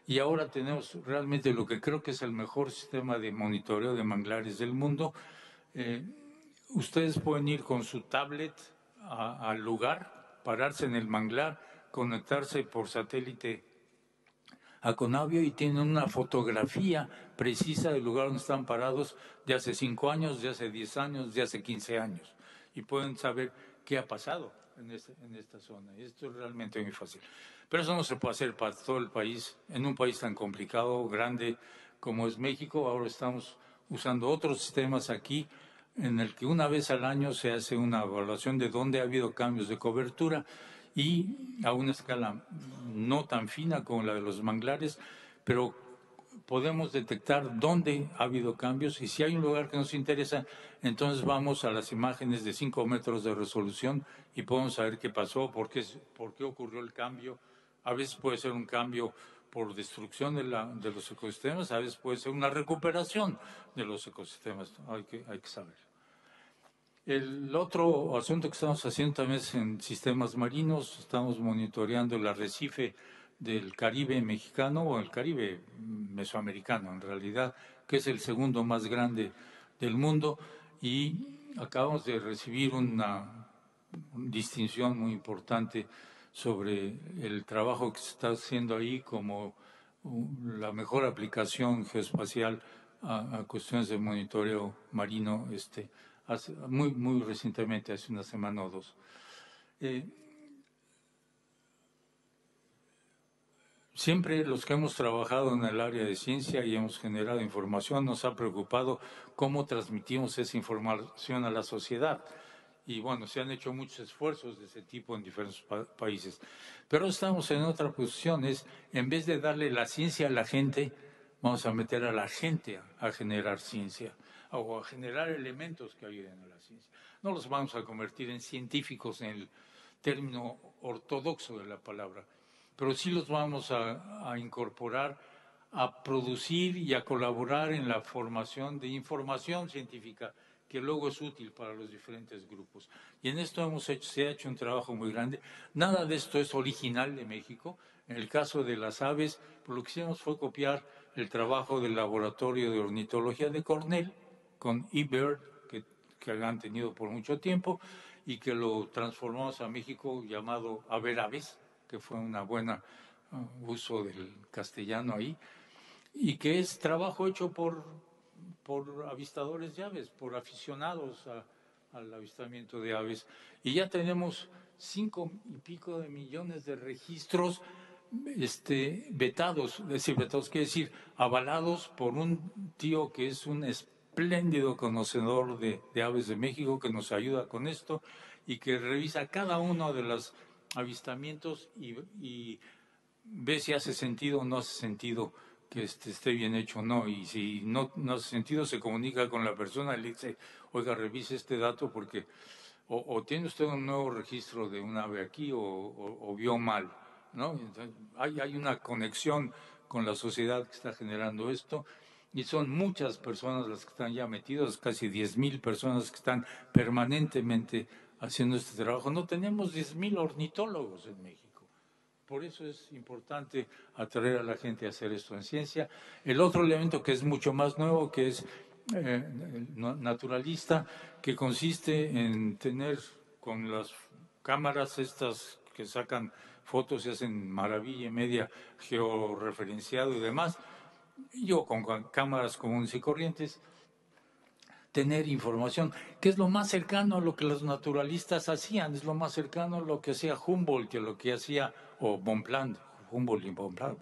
Y ahora tenemos realmente lo que creo que es el mejor sistema de monitoreo de manglares del mundo. Ustedes pueden ir con su tablet al lugar, pararse en el manglar, conectarse por satélite a Conavio y tienen una fotografía precisa del lugar donde están parados de hace 5 años, de hace 10 años, de hace 15 años. Y pueden saber qué ha pasado en esta zona. Y esto es realmente muy fácil. Pero eso no se puede hacer para todo el país, en un país tan complicado, grande como es México. Ahora estamos usando otros sistemas aquí, en el que una vez al año se hace una evaluación de dónde ha habido cambios de cobertura y a una escala no tan fina como la de los manglares, pero podemos detectar dónde ha habido cambios y si hay un lugar que nos interesa, entonces vamos a las imágenes de 5 metros de resolución y podemos saber qué pasó, por qué ocurrió el cambio. A veces puede ser un cambio por destrucción de los ecosistemas, a veces puede ser una recuperación de los ecosistemas, hay que saber. El otro asunto que estamos haciendo también es en sistemas marinos. Estamos monitoreando el arrecife del Caribe mexicano, o el Caribe mesoamericano en realidad, que es el segundo más grande del mundo, y acabamos de recibir una distinción muy importante sobre el trabajo que se está haciendo ahí como la mejor aplicación geoespacial a cuestiones de monitoreo marino, muy recientemente, hace una semana o dos. Siempre los que hemos trabajado en el área de ciencia y hemos generado información, nos ha preocupado cómo transmitimos esa información a la sociedad. Y bueno, se han hecho muchos esfuerzos de ese tipo en diferentes países. Pero estamos en otra posición, en vez de darle la ciencia a la gente, vamos a meter a la gente a generar ciencia o a generar elementos que ayuden a la ciencia. No los vamos a convertir en científicos en el término ortodoxo de la palabra, pero sí los vamos a incorporar a producir y a colaborar en la formación de información científica que luego es útil para los diferentes grupos. Y en esto se ha hecho un trabajo muy grande. Nada de esto es original de México. En el caso de las aves, lo que hicimos fue copiar el trabajo del Laboratorio de Ornitología de Cornell, con eBird, que han tenido por mucho tiempo, y que lo transformamos a México llamado Haber Aves, que fue una buena uso del castellano ahí, y que es trabajo hecho por avistadores de aves, por aficionados al avistamiento de aves. Y ya tenemos 5 y pico de millones de registros vetados, quiere decir, avalados por un tío que es un espléndido conocedor de aves de México, que nos ayuda con esto y que revisa cada uno de los avistamientos y ve si hace sentido o no hace sentido que esté bien hecho o no. Y si no hace sentido, se comunica con la persona y le dice, oiga, revise este dato porque o tiene usted un nuevo registro de un ave aquí o vio mal, ¿no? Entonces, hay una conexión con la sociedad que está generando esto y son muchas personas las que están ya metidas, casi 10,000 personas que están permanentemente haciendo este trabajo. No tenemos 10,000 ornitólogos en México. Por eso es importante atraer a la gente a hacer esto en ciencia. El otro elemento que es mucho más nuevo, que es naturalista, que consiste en tener con las cámaras estas que sacan fotos y hacen maravilla y media, georreferenciado y demás, yo con cámaras comunes y corrientes, tener información, que es lo más cercano a lo que los naturalistas hacían, es lo más cercano a lo que hacía Humboldt, que lo que hacía, o Bonpland, Humboldt y Bonpland,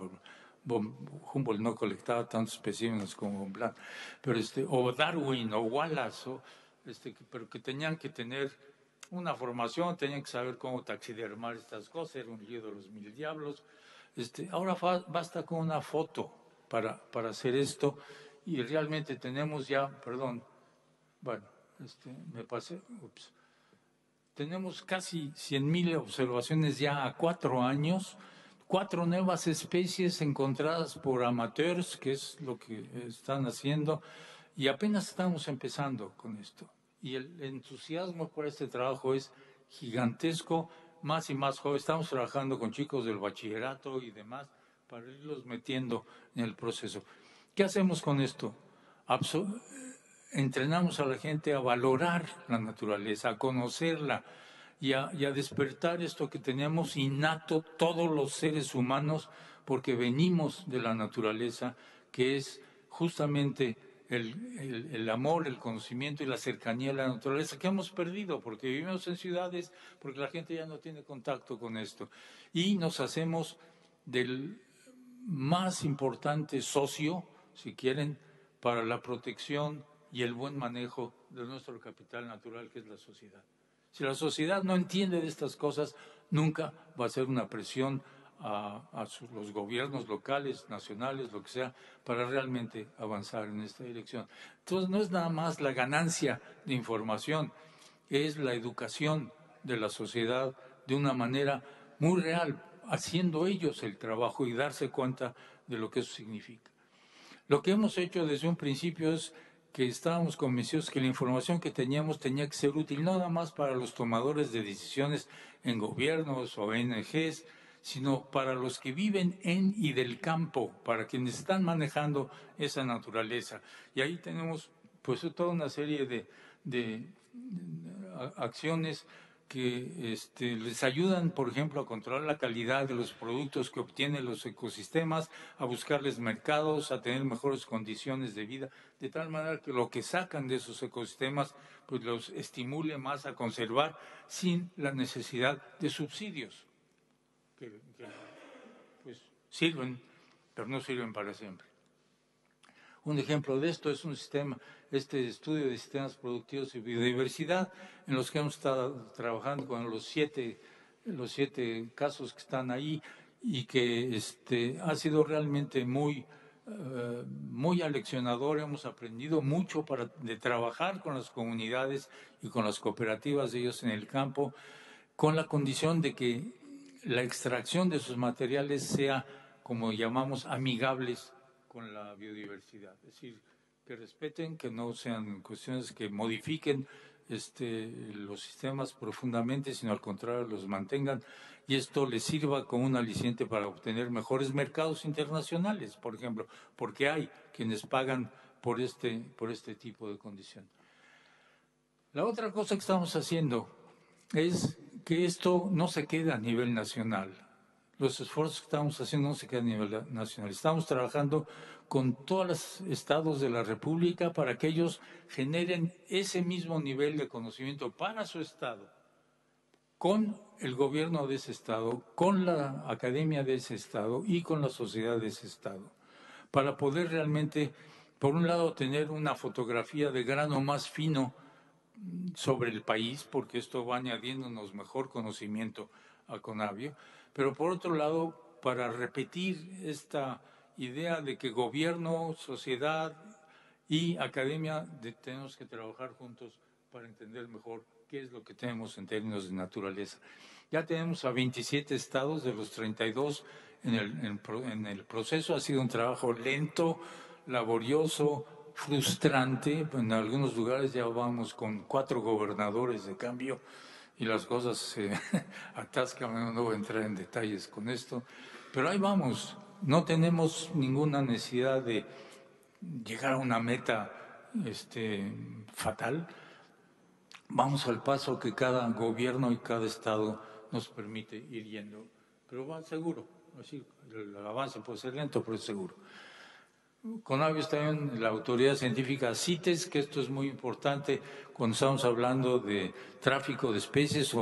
Humboldt no colectaba tantos especímenes como Bonpland, pero o Darwin o Wallace, pero que tenían que tener una formación, tenían que saber cómo taxidermar estas cosas, era un lío de los mil diablos. Ahora basta con una foto para hacer esto y realmente tenemos ya, bueno, me pasé, tenemos casi 100,000 observaciones ya a 4 años, 4 nuevas especies encontradas por amateurs, que es lo que están haciendo, y apenas estamos empezando con esto. Y el entusiasmo por este trabajo es gigantesco, más y más jóvenes. Estamos trabajando con chicos del bachillerato y demás para irlos metiendo en el proceso. ¿Qué hacemos con esto? Entrenamos a la gente a valorar la naturaleza, a conocerla y a despertar esto que tenemos innato todos los seres humanos, porque venimos de la naturaleza, que es justamente el amor, el conocimiento y la cercanía a la naturaleza que hemos perdido, porque vivimos en ciudades, porque la gente ya no tiene contacto con esto. Y nos hacemos del más importante socio, si quieren, para la protección y el buen manejo de nuestro capital natural, que es la sociedad. Si la sociedad no entiende de estas cosas, nunca va a ser una presión a los gobiernos locales, nacionales, lo que sea, para realmente avanzar en esta dirección. Entonces, no es nada más la ganancia de información, es la educación de la sociedad de una manera muy real, haciendo ellos el trabajo y darse cuenta de lo que eso significa. Lo que hemos hecho desde un principio es que estábamos convencidos que la información que teníamos tenía que ser útil no nada más para los tomadores de decisiones en gobiernos o ONGs, sino para los que viven en y del campo, para quienes están manejando esa naturaleza. Y ahí tenemos pues toda una serie de acciones que les ayudan, por ejemplo, a controlar la calidad de los productos que obtienen los ecosistemas, a buscarles mercados, a tener mejores condiciones de vida, de tal manera que lo que sacan de esos ecosistemas pues los estimule más a conservar sin la necesidad de subsidios, que pues sirven, pero no sirven para siempre. Un ejemplo de esto es este estudio de sistemas productivos y biodiversidad, en los que hemos estado trabajando con los siete casos que están ahí y que ha sido realmente muy aleccionador. Hemos aprendido mucho de trabajar con las comunidades y con las cooperativas de ellos en el campo, con la condición de que la extracción de sus materiales sea, como llamamos, amigables con la biodiversidad, es decir, que respeten, que no sean cuestiones que modifiquen los sistemas profundamente, sino al contrario los mantengan, y esto les sirva como un aliciente para obtener mejores mercados internacionales, por ejemplo, porque hay quienes pagan por este tipo de condición. La otra cosa que estamos haciendo es que esto no se quede a nivel nacional. Los esfuerzos que estamos haciendo no se quedan a nivel nacional. Estamos trabajando con todos los estados de la República para que ellos generen ese mismo nivel de conocimiento para su estado, con el gobierno de ese estado, con la academia de ese estado y con la sociedad de ese estado, para poder realmente, por un lado, tener una fotografía de grano más fino sobre el país, porque esto va añadiéndonos mejor conocimiento a Conavio, pero por otro lado, para repetir esta idea de que gobierno, sociedad y academia tenemos que trabajar juntos para entender mejor qué es lo que tenemos en términos de naturaleza. Ya tenemos a 27 estados de los 32 en el proceso. Ha sido un trabajo lento, laborioso, frustrante. En algunos lugares ya vamos con 4 gobernadores de cambio y las cosas se atascan. No voy a entrar en detalles con esto, pero ahí vamos. No tenemos ninguna necesidad de llegar a una meta fatal. Vamos al paso que cada gobierno y cada estado nos permite ir yendo, pero va seguro. Así, el avance puede ser lento, pero es seguro. Conavio está en la autoridad científica CITES, que esto es muy importante cuando estamos hablando de tráfico de especies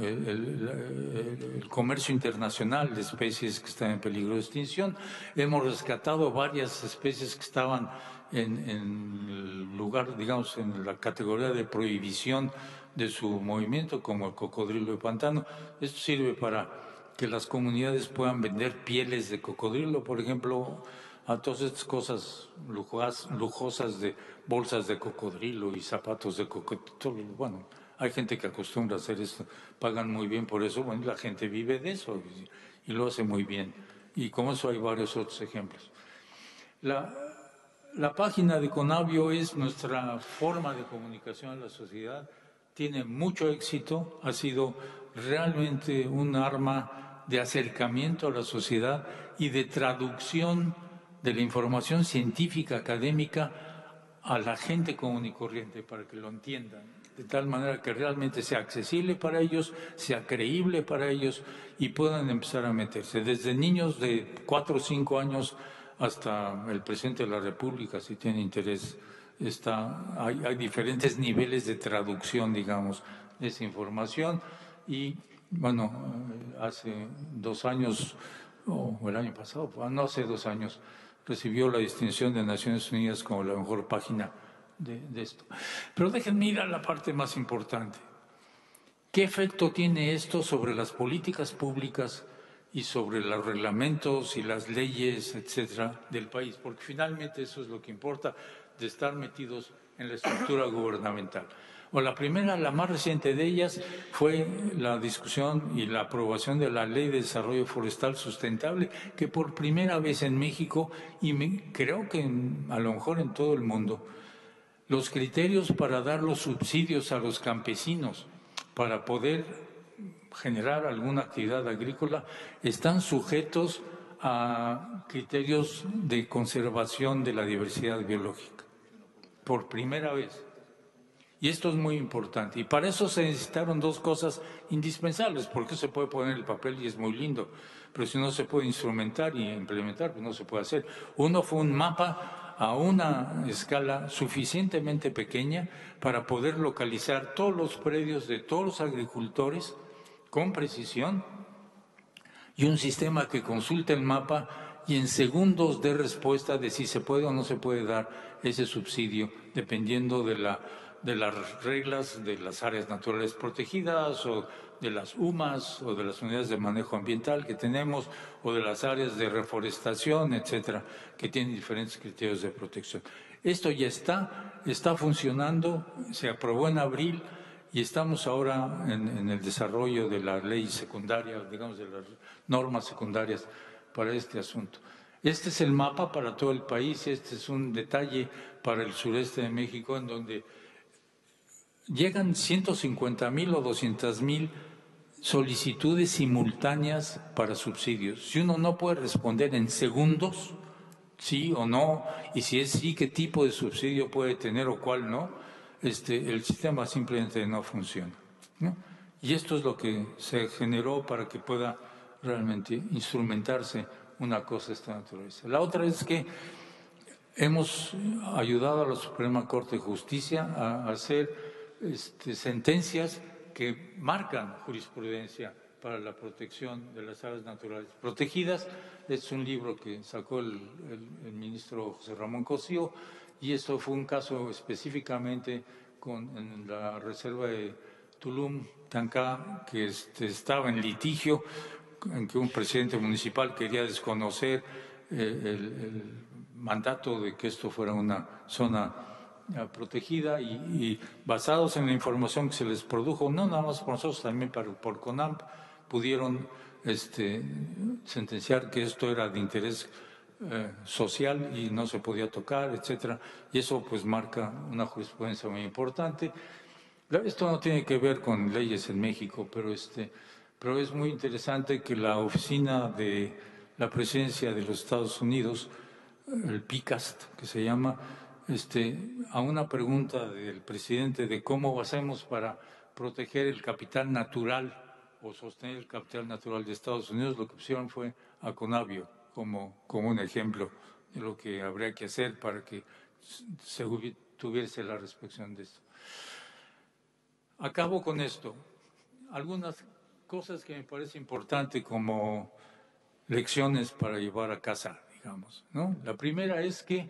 el comercio internacional de especies que están en peligro de extinción. Hemos rescatado varias especies que estaban en el lugar, digamos, en la categoría de prohibición de su movimiento, como el cocodrilo de pantano. Esto sirve para que las comunidades puedan vender pieles de cocodrilo, por ejemplo, a todas estas cosas lujosas de bolsas de cocodrilo y zapatos de cocodrilo. Bueno, hay gente que acostumbra a hacer esto, pagan muy bien por eso. Bueno, la gente vive de eso y lo hace muy bien. Y como eso hay varios otros ejemplos. La página de Conavio es nuestra forma de comunicación a la sociedad. Tiene mucho éxito, ha sido realmente un arma de acercamiento a la sociedad y de traducción de la información científica, académica, a la gente común y corriente para que lo entiendan, de tal manera que realmente sea accesible para ellos, sea creíble para ellos y puedan empezar a meterse. Desde niños de 4 o 5 años hasta el presidente de la República, si tiene interés. Hay diferentes niveles de traducción, digamos, de esa información. Y, bueno, hace 2 años, o el año pasado, no hace 2 años, recibió la distinción de Naciones Unidas como la mejor página de esto. Pero déjenme ir a la parte más importante. ¿Qué efecto tiene esto sobre las políticas públicas y sobre los reglamentos y las leyes, etcétera, del país? Porque finalmente eso es lo que importa, de estar metidos en la estructura gubernamental. La primera, la más reciente de ellas, fue la discusión y la aprobación de la Ley de Desarrollo Forestal Sustentable, que por primera vez en México, y creo que a lo mejor en todo el mundo, los criterios para dar los subsidios a los campesinos para poder generar alguna actividad agrícola están sujetos a criterios de conservación de la diversidad biológica, por primera vez. Y esto es muy importante. Y para eso se necesitaron 2 cosas indispensables, porque se puede poner el papel y es muy lindo, pero si no se puede instrumentar y implementar, pues no se puede hacer. Uno fue un mapa a una escala suficientemente pequeña para poder localizar todos los predios de todos los agricultores con precisión, y un sistema que consulte el mapa y en segundos dé respuesta de si se puede o no se puede dar ese subsidio, dependiendo de las reglas de las áreas naturales protegidas o de las UMAS o de las unidades de manejo ambiental que tenemos o de las áreas de reforestación, etcétera, que tienen diferentes criterios de protección. Esto ya está funcionando, se aprobó en abril y estamos ahora en el desarrollo de la ley secundaria, digamos, de las normas secundarias para este asunto. Este es el mapa para todo el país, este es un detalle para el sureste de México, en donde llegan 150,000 o 200,000 solicitudes simultáneas para subsidios. Si uno no puede responder en segundos, sí o no, y si es sí, qué tipo de subsidio puede tener o cuál no, el sistema simplemente no funciona, ¿no? Y esto es lo que se generó para que pueda realmente instrumentarse una cosa de esta naturaleza. La otra es que hemos ayudado a la Suprema Corte de Justicia a hacer sentencias que marcan jurisprudencia para la protección de las áreas naturales protegidas. Es un libro que sacó el ministro José Ramón Cosío, y esto fue un caso específicamente en la reserva de Tulum, Tancá, que estaba en litigio en que un presidente municipal quería desconocer el mandato de que esto fuera una zona protegida y basados en la información que se les produjo, no nada más por nosotros, también por CONAMP, pudieron sentenciar que esto era de interés social y no se podía tocar, etcétera, y eso pues marca una jurisprudencia muy importante. Esto no tiene que ver con leyes en México, pero es muy interesante que la oficina de la presidencia de los Estados Unidos, el PICAST, que se llama, a una pregunta del presidente de cómo hacemos para proteger el capital natural o sostener el capital natural de Estados Unidos, lo que pusieron fue a Conavio como un ejemplo de lo que habría que hacer para que se tuviese la respección de esto. Acabo con esto. Algunas cosas que me parece importante como lecciones para llevar a casa, digamos, ¿no? La primera es que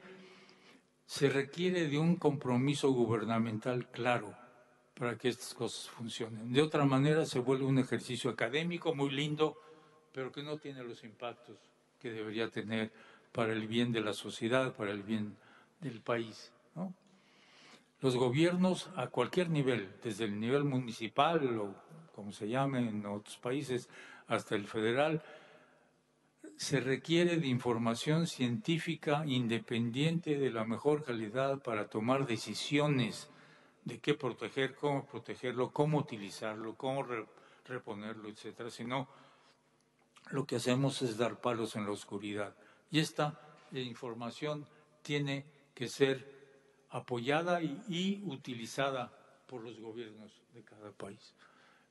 se requiere de un compromiso gubernamental claro para que estas cosas funcionen. De otra manera se vuelve un ejercicio académico muy lindo, pero que no tiene los impactos que debería tener para el bien de la sociedad, para el bien del país, ¿no? Los gobiernos a cualquier nivel, desde el nivel municipal o como se llame en otros países, hasta el federal, se requiere de información científica independiente de la mejor calidad para tomar decisiones de qué proteger, cómo protegerlo, cómo utilizarlo, cómo reponerlo, etcétera. Si no, lo que hacemos es dar palos en la oscuridad. Y esta información tiene que ser apoyada y utilizada por los gobiernos de cada país.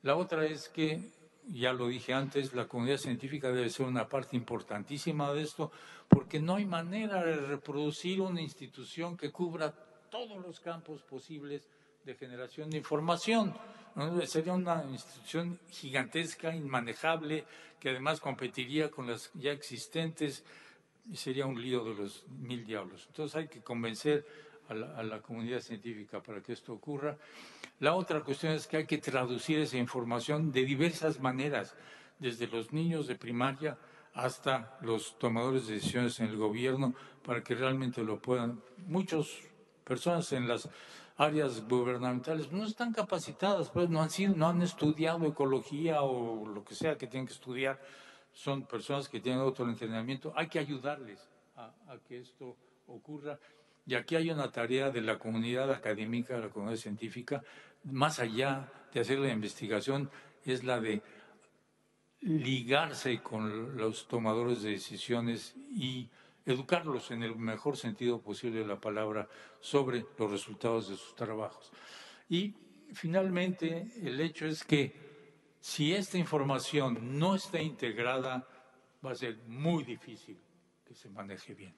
La otra es que, ya lo dije antes, la comunidad científica debe ser una parte importantísima de esto, porque no hay manera de reproducir una institución que cubra todos los campos posibles de generación de información, ¿no? Sería una institución gigantesca, inmanejable, que además competiría con las ya existentes y sería un lío de los 1000 diablos. Entonces hay que convencer a la comunidad científica para que esto ocurra. La otra cuestión es que hay que traducir esa información de diversas maneras, desde los niños de primaria hasta los tomadores de decisiones en el gobierno, para que realmente lo puedan. Muchas personas en las áreas gubernamentales no están capacitadas, pues no han estudiado ecología o lo que sea que tienen que estudiar. Son personas que tienen otro entrenamiento. Hay que ayudarles a que esto ocurra. Y aquí hay una tarea de la comunidad académica, de la comunidad científica, más allá de hacer la investigación, es la de ligarse con los tomadores de decisiones y educarlos en el mejor sentido posible de la palabra sobre los resultados de sus trabajos. Y finalmente, el hecho es que si esta información no está integrada, va a ser muy difícil que se maneje bien.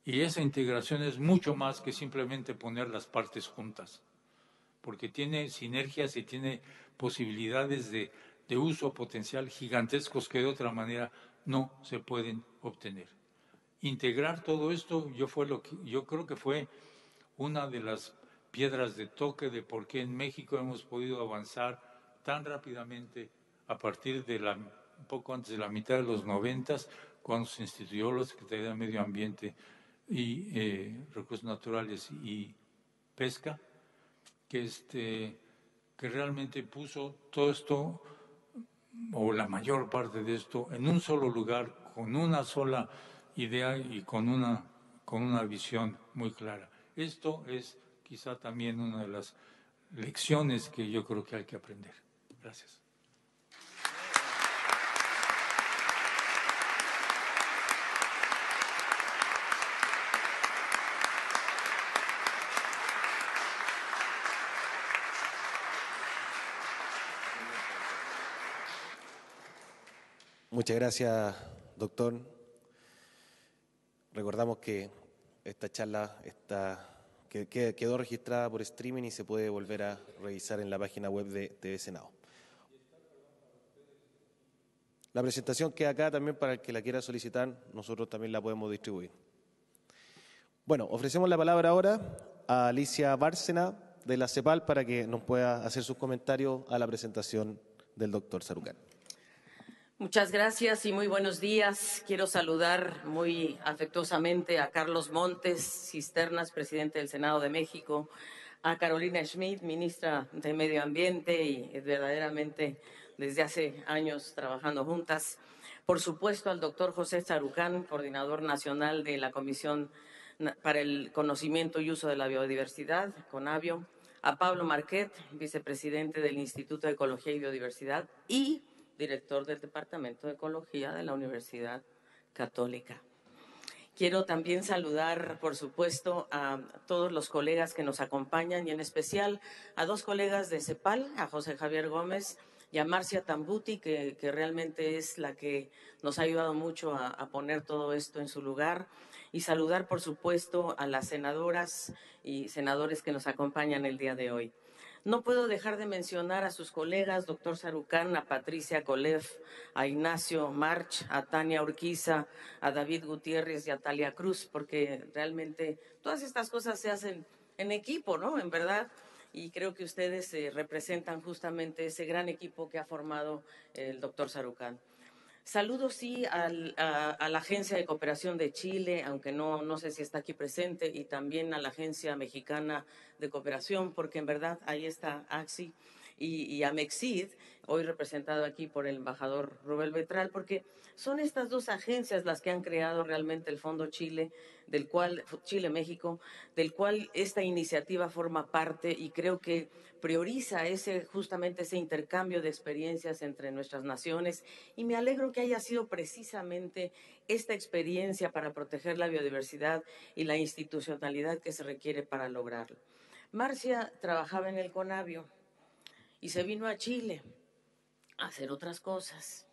Y esa integración es mucho más que simplemente poner las partes juntas, porque tiene sinergias y tiene posibilidades de uso potencial gigantescos que de otra manera no se pueden obtener. Integrar todo esto, yo creo que fue una de las piedras de toque de por qué en México hemos podido avanzar tan rápidamente a partir de un poco antes de la mitad de los 90, cuando se instituyó la Secretaría de Medio Ambiente y Recursos Naturales y Pesca, que realmente puso todo esto, o la mayor parte de esto, en un solo lugar, con una sola idea y con una visión muy clara. Esto es quizá también una de las lecciones que yo creo que hay que aprender. Gracias. Muchas gracias, doctor. Recordamos que esta charla quedó registrada por streaming y se puede volver a revisar en la página web de TV Senado. La presentación queda acá también para el que la quiera solicitar, nosotros también la podemos distribuir. Bueno, ofrecemos la palabra ahora a Alicia Bárcena de la CEPAL para que nos pueda hacer sus comentarios a la presentación del doctor Sarucán. Muchas gracias y muy buenos días. Quiero saludar muy afectuosamente a Carlos Montes Cisternas, presidente del Senado de México, a Carolina Schmidt, ministra de Medio Ambiente, y verdaderamente desde hace años trabajando juntas. Por supuesto, al doctor José Sarucán, coordinador nacional de la Comisión para el Conocimiento y Uso de la Biodiversidad, CONABIO, a Pablo Marquet, vicepresidente del Instituto de Ecología y Biodiversidad y director del Departamento de Ecología de la Universidad Católica. Quiero también saludar, por supuesto, a todos los colegas que nos acompañan y en especial a dos colegas de CEPAL, a José Javier Gómez y a Marcia Tambuti, que realmente es la que nos ha ayudado mucho a poner todo esto en su lugar. Y saludar, por supuesto, a las senadoras y senadores que nos acompañan el día de hoy. No puedo dejar de mencionar a sus colegas, doctor Sarucán, a Patricia Kolev, a Ignacio March, a Tania Urquiza, a David Gutiérrez y a Talia Cruz, porque realmente todas estas cosas se hacen en equipo, ¿no? En verdad. Y creo que ustedes representan justamente ese gran equipo que ha formado el doctor Sarucán. Saludo, sí, a la Agencia de Cooperación de Chile, aunque no sé si está aquí presente, y también a la Agencia Mexicana de Cooperación, porque en verdad ahí está AXI y Amexid, hoy representado aquí por el embajador Rubén Betral, porque son estas dos agencias las que han creado realmente el Fondo Chile, Chile-México, del cual esta iniciativa forma parte, y creo que prioriza justamente ese intercambio de experiencias entre nuestras naciones, y me alegro que haya sido precisamente esta experiencia para proteger la biodiversidad y la institucionalidad que se requiere para lograrlo. Marcia trabajaba en el CONABIO y se vino a Chile a hacer otras cosas,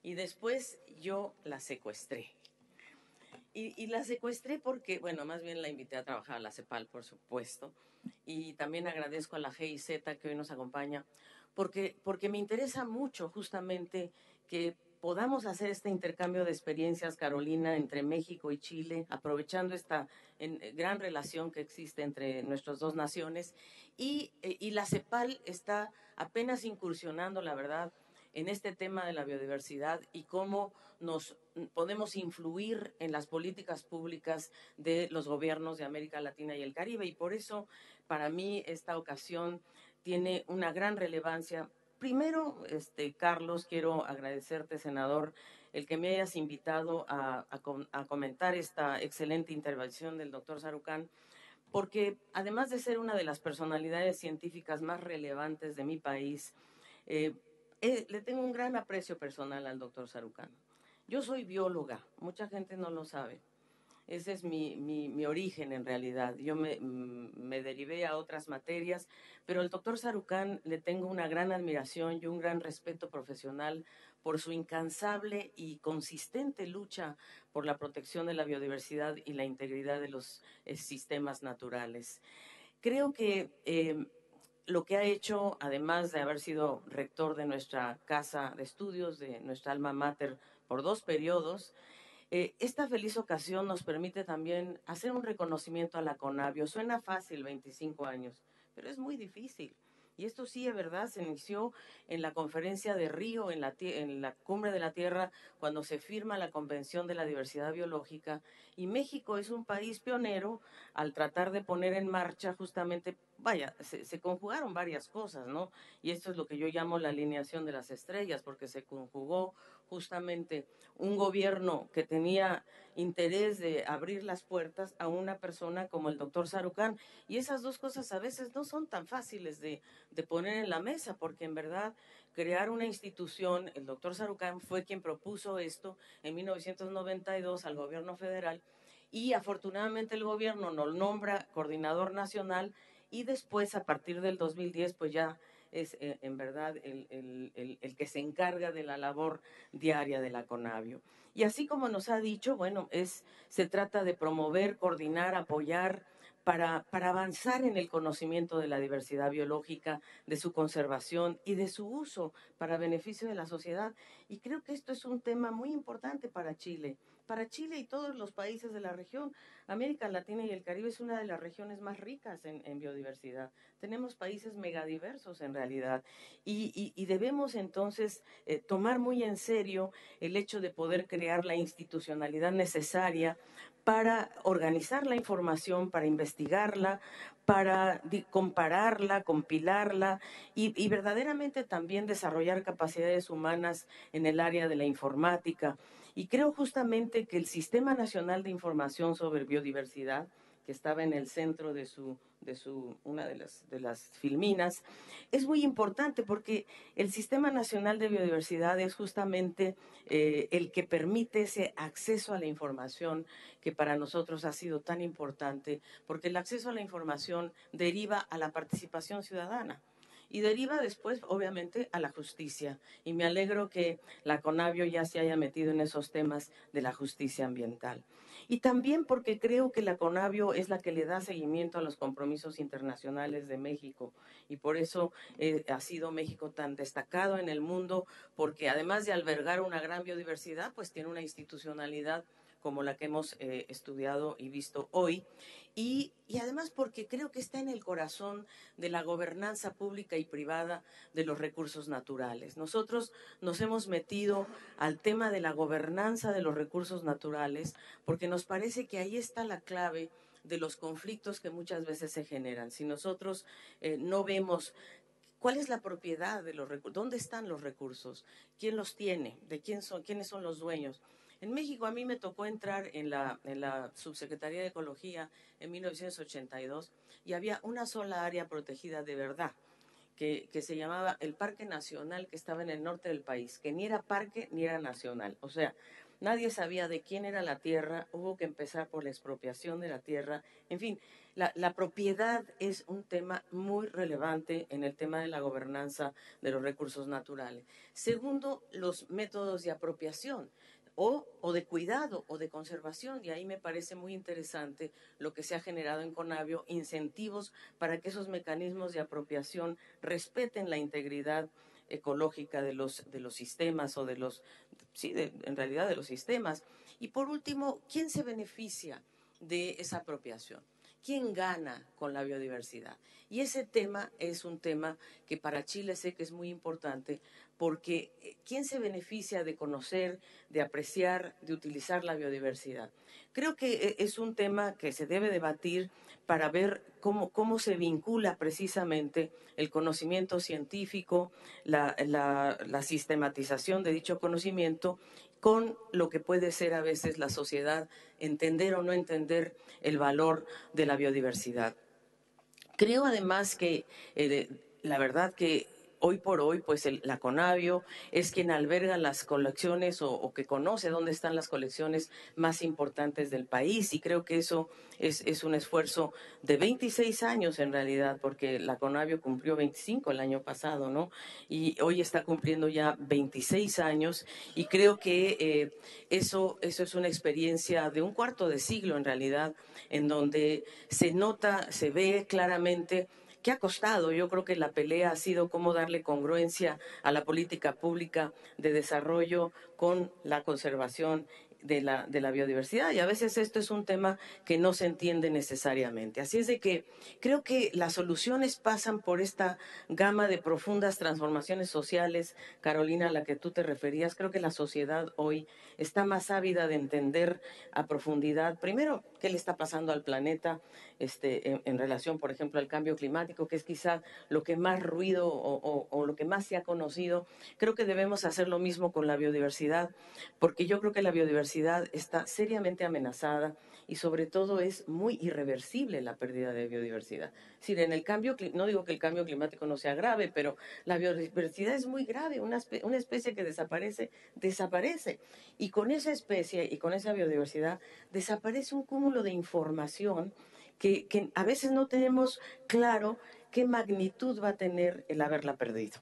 y después yo la secuestré. Y la secuestré porque, bueno, más bien la invité a trabajar a la CEPAL, por supuesto, y también agradezco a la GIZ que hoy nos acompaña, porque me interesa mucho justamente que podamos hacer este intercambio de experiencias, Carolina, entre México y Chile, aprovechando esta gran relación que existe entre nuestras dos naciones, y la CEPAL está apenas incursionando, la verdad, en este tema de la biodiversidad y cómo nos podemos influir en las políticas públicas de los gobiernos de América Latina y el Caribe. Y por eso, para mí, esta ocasión tiene una gran relevancia. Primero, Carlos, quiero agradecerte, senador, el que me hayas invitado a comentar esta excelente intervención del doctor Sarucán, porque además de ser una de las personalidades científicas más relevantes de mi país, le tengo un gran aprecio personal al doctor Sarucán. Yo soy bióloga, mucha gente no lo sabe. Ese es mi origen en realidad. Yo me derivé a otras materias, pero al doctor Sarucán le tengo una gran admiración y un gran respeto profesional por su incansable y consistente lucha por la protección de la biodiversidad y la integridad de los sistemas naturales. Creo que lo que ha hecho, además de haber sido rector de nuestra casa de estudios, de nuestra alma mater por 2 periodos, esta feliz ocasión nos permite también hacer un reconocimiento a la CONABIO. Suena fácil, 25 años, pero es muy difícil. Y esto sí, de verdad, se inició en la conferencia de Río, en la Cumbre de la Tierra, cuando se firma la Convención de la Diversidad Biológica. Y México es un país pionero al tratar de poner en marcha justamente, se conjugaron varias cosas, ¿no? Y esto es lo que yo llamo la alineación de las estrellas, porque se conjugó justamente un gobierno que tenía interés de abrir las puertas a una persona como el doctor Sarucán. Y esas dos cosas a veces no son tan fáciles de poner en la mesa, porque en verdad crear una institución, el doctor Sarucán fue quien propuso esto en 1992 al gobierno federal, y afortunadamente el gobierno nos nombra coordinador nacional, y después a partir del 2010 pues ya es en verdad el que se encarga de la labor diaria de la CONABIO. Y así como nos ha dicho, bueno, se trata de promover, coordinar, apoyar para avanzar en el conocimiento de la diversidad biológica, de su conservación y de su uso para beneficio de la sociedad. Y creo que esto es un tema muy importante para Chile, para Chile y todos los países de la región, América Latina y el Caribe es una de las regiones más ricas en biodiversidad. Tenemos países megadiversos en realidad y debemos entonces tomar muy en serio el hecho de poder crear la institucionalidad necesaria para organizar la información, para investigarla, para compararla, compilarla y verdaderamente también desarrollar capacidades humanas en el área de la informática. Y creo justamente que el Sistema Nacional de Información sobre Biodiversidad, que estaba en el centro de una de las filminas, es muy importante porque el Sistema Nacional de Biodiversidad es justamente el que permite ese acceso a la información que para nosotros ha sido tan importante, porque el acceso a la información deriva a la participación ciudadana. Y deriva después, obviamente, a la justicia. Y me alegro que la CONABIO ya se haya metido en esos temas de la justicia ambiental. Y también porque creo que la CONABIO es la que le da seguimiento a los compromisos internacionales de México. Y por eso ha sido México tan destacado en el mundo, porque además de albergar una gran biodiversidad, pues tiene una institucionalidad como la que hemos estudiado y visto hoy. Y además porque creo que está en el corazón de la gobernanza pública y privada de los recursos naturales. Nosotros nos hemos metido al tema de la gobernanza de los recursos naturales porque nos parece que ahí está la clave de los conflictos que muchas veces se generan. Si nosotros no vemos ¿cuál es la propiedad de los recursos? ¿Dónde están los recursos? ¿Quién los tiene? ¿De quiénes son los dueños? En México a mí me tocó entrar en la Subsecretaría de Ecología en 1982 y había una sola área protegida de verdad, que se llamaba el Parque Nacional, que estaba en el norte del país, que ni era parque ni era nacional. O sea, nadie sabía de quién era la tierra, hubo que empezar por la expropiación de la tierra. En fin, la propiedad es un tema muy relevante en el tema de la gobernanza de los recursos naturales. Segundo, los métodos de apropiación. O de cuidado o de conservación, y ahí me parece muy interesante lo que se ha generado en CONABIO, incentivos para que esos mecanismos de apropiación respeten la integridad ecológica de los sistemas o en realidad de los sistemas. Y por último, ¿quién se beneficia de esa apropiación? ¿Quién gana con la biodiversidad? Y ese tema es un tema que para Chile sé que es muy importante porque ¿quién se beneficia de conocer, de apreciar, de utilizar la biodiversidad? Creo que es un tema que se debe debatir para ver cómo se vincula precisamente el conocimiento científico, la sistematización de dicho conocimiento con lo que puede ser a veces la sociedad, entender o no entender el valor de la biodiversidad. Creo además que la verdad que hoy por hoy, pues la CONABIO es quien alberga las colecciones o que conoce dónde están las colecciones más importantes del país y creo que eso es un esfuerzo de 26 años en realidad, porque la CONABIO cumplió 25 el año pasado, ¿no? Y hoy está cumpliendo ya 26 años y creo que eso es una experiencia de un cuarto de siglo en realidad, en donde se nota, se ve claramente ¿qué ha costado? Yo creo que la pelea ha sido cómo darle congruencia a la política pública de desarrollo con la conservación de la biodiversidad y a veces esto es un tema que no se entiende necesariamente. Así es de que creo que las soluciones pasan por esta gama de profundas transformaciones sociales, Carolina, a la que tú te referías. Creo que la sociedad hoy está más ávida de entender a profundidad, primero, qué le está pasando al planeta en relación, por ejemplo, al cambio climático, que es quizá lo que más ruido o lo que más se ha conocido. Creo que debemos hacer lo mismo con la biodiversidad, porque yo creo que la biodiversidad está seriamente amenazada y sobre todo es muy irreversible la pérdida de biodiversidad. Es decir, en el cambio, no digo que el cambio climático no sea grave, pero la biodiversidad es muy grave. Una especie que desaparece, desaparece. Y con esa especie y con esa biodiversidad desaparece un cúmulo de información que a veces no tenemos claro qué magnitud va a tener el haberla perdido.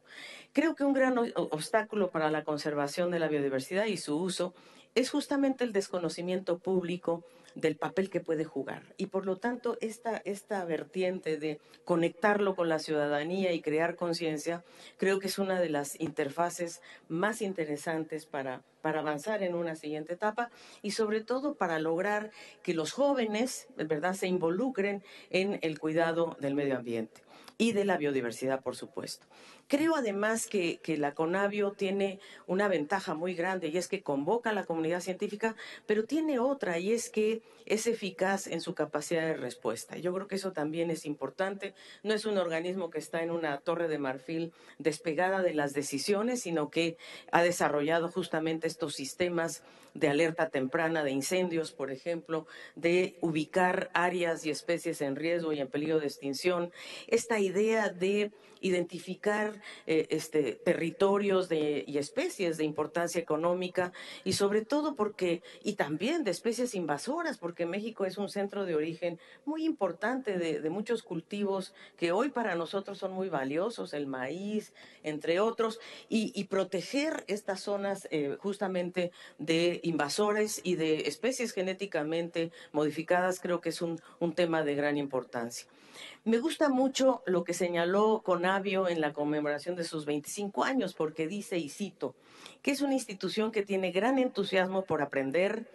Creo que un gran obstáculo para la conservación de la biodiversidad y su uso es justamente el desconocimiento público del papel que puede jugar. Y por lo tanto, esta vertiente de conectarlo con la ciudadanía y crear conciencia, creo que es una de las interfaces más interesantes para avanzar en una siguiente etapa y sobre todo para lograr que los jóvenes, ¿verdad?, se involucren en el cuidado del medio ambiente y de la biodiversidad, por supuesto. Creo además que la CONABIO tiene una ventaja muy grande y es que convoca a la comunidad científica, pero tiene otra y es que es eficaz en su capacidad de respuesta. Yo creo que eso también es importante. No es un organismo que está en una torre de marfil despegada de las decisiones, sino que ha desarrollado justamente estos sistemas de alerta temprana de incendios, por ejemplo, de ubicar áreas y especies en riesgo y en peligro de extinción. Esta idea de identificar territorios y especies de importancia económica y sobre todo y también de especies invasoras, porque México es un centro de origen muy importante de muchos cultivos que hoy para nosotros son muy valiosos, el maíz, entre otros, y proteger estas zonas justamente de invasores y de especies genéticamente modificadas creo que es un tema de gran importancia. Me gusta mucho lo que señaló CONABIO en la conmemoración de sus 25 años, porque dice, y cito, que es una institución que tiene gran entusiasmo por aprender,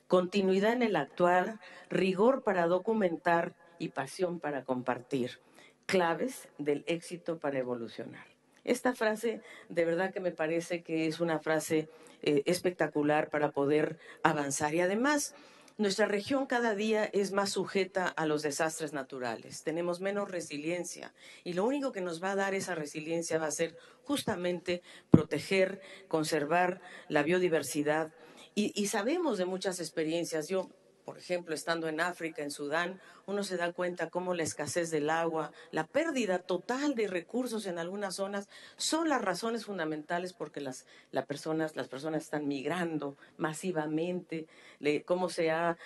continuidad en el actuar, rigor para documentar y pasión para compartir, claves del éxito para evolucionar. Esta frase de verdad que me parece que es una frase espectacular para poder avanzar y además nuestra región cada día es más sujeta a los desastres naturales, tenemos menos resiliencia y lo único que nos va a dar esa resiliencia va a ser justamente proteger, conservar la biodiversidad y sabemos de muchas experiencias. Yo, por ejemplo, estando en África, en Sudán, uno se da cuenta cómo la escasez del agua, la pérdida total de recursos en algunas zonas son las razones fundamentales porque las personas están migrando masivamente, cómo se ha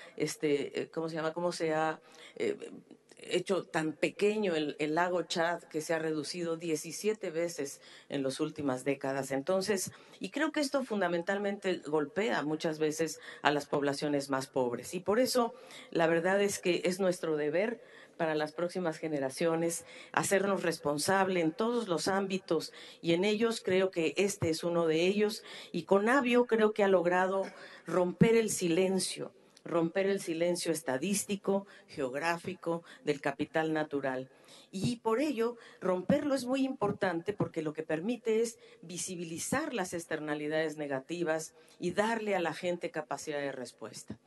hecho tan pequeño el lago Chad que se ha reducido 17 veces en las últimas décadas. Entonces, y creo que esto fundamentalmente golpea muchas veces a las poblaciones más pobres. Y por eso, la verdad es que es nuestro deber para las próximas generaciones hacernos responsable en todos los ámbitos y en ellos creo que este es uno de ellos. Y CONABIO creo que ha logrado romper el silencio estadístico, geográfico, del capital natural. Y por ello, romperlo es muy importante porque lo que permite es visibilizar las externalidades negativas y darle a la gente capacidad de respuesta.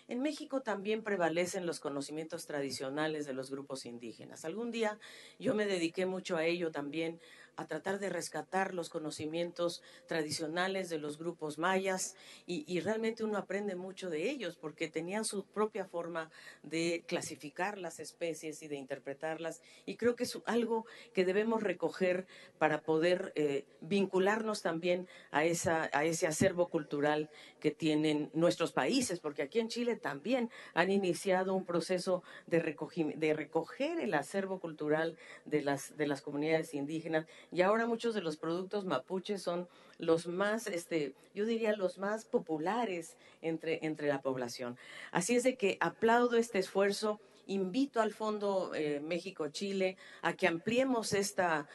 En México también prevalecen los conocimientos tradicionales de los grupos indígenas. Algún día yo me dediqué mucho a ello también, a tratar de rescatar los conocimientos tradicionales de los grupos mayas y realmente uno aprende mucho de ellos porque tenían su propia forma de clasificar las especies y de interpretarlas y creo que es algo que debemos recoger para poder vincularnos también a ese acervo cultural que tienen nuestros países, porque aquí en Chile también han iniciado un proceso de recoger el acervo cultural de las comunidades indígenas y ahora muchos de los productos mapuches son los más, yo diría los más populares entre la población. Así es de que aplaudo este esfuerzo. Invito al Fondo México-Chile a que ampliemos este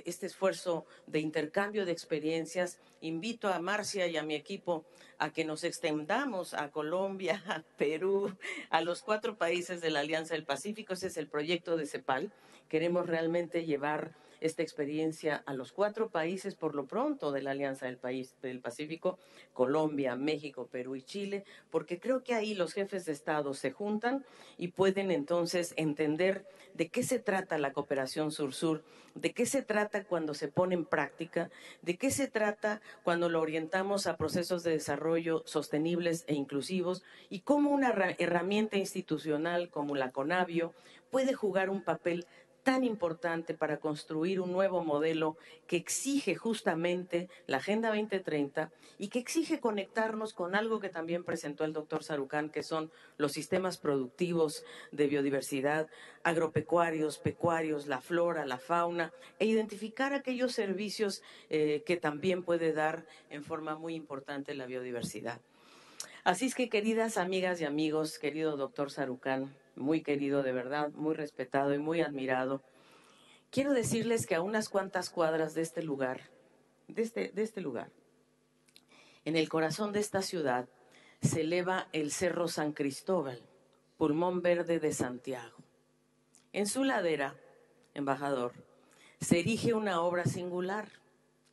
esfuerzo de intercambio de experiencias. Invito a Marcia y a mi equipo a que nos extendamos a Colombia, a Perú, a los 4 países de la Alianza del Pacífico. Ese es el proyecto de CEPAL. Queremos realmente llevar esta experiencia a los 4 países por lo pronto de la Alianza del Pacífico, Colombia, México, Perú y Chile, porque creo que ahí los jefes de Estado se juntan y pueden entonces entender de qué se trata la cooperación sur-sur, de qué se trata cuando se pone en práctica, de qué se trata cuando lo orientamos a procesos de desarrollo sostenibles e inclusivos y cómo una herramienta institucional como la CONABIO puede jugar un papel tan importante para construir un nuevo modelo que exige justamente la Agenda 2030 y que exige conectarnos con algo que también presentó el doctor Sarucán, que son los sistemas productivos de biodiversidad, agropecuarios, pecuarios, la flora, la fauna, e identificar aquellos servicios que también puede dar en forma muy importante la biodiversidad. Así es que, queridas amigas y amigos, querido doctor Sarucán, muy querido de verdad, muy respetado y muy admirado, quiero decirles que a unas cuantas cuadras de este lugar, En el corazón de esta ciudad se eleva el Cerro San Cristóbal, pulmón verde de Santiago. En su ladera, embajador, se erige una obra singular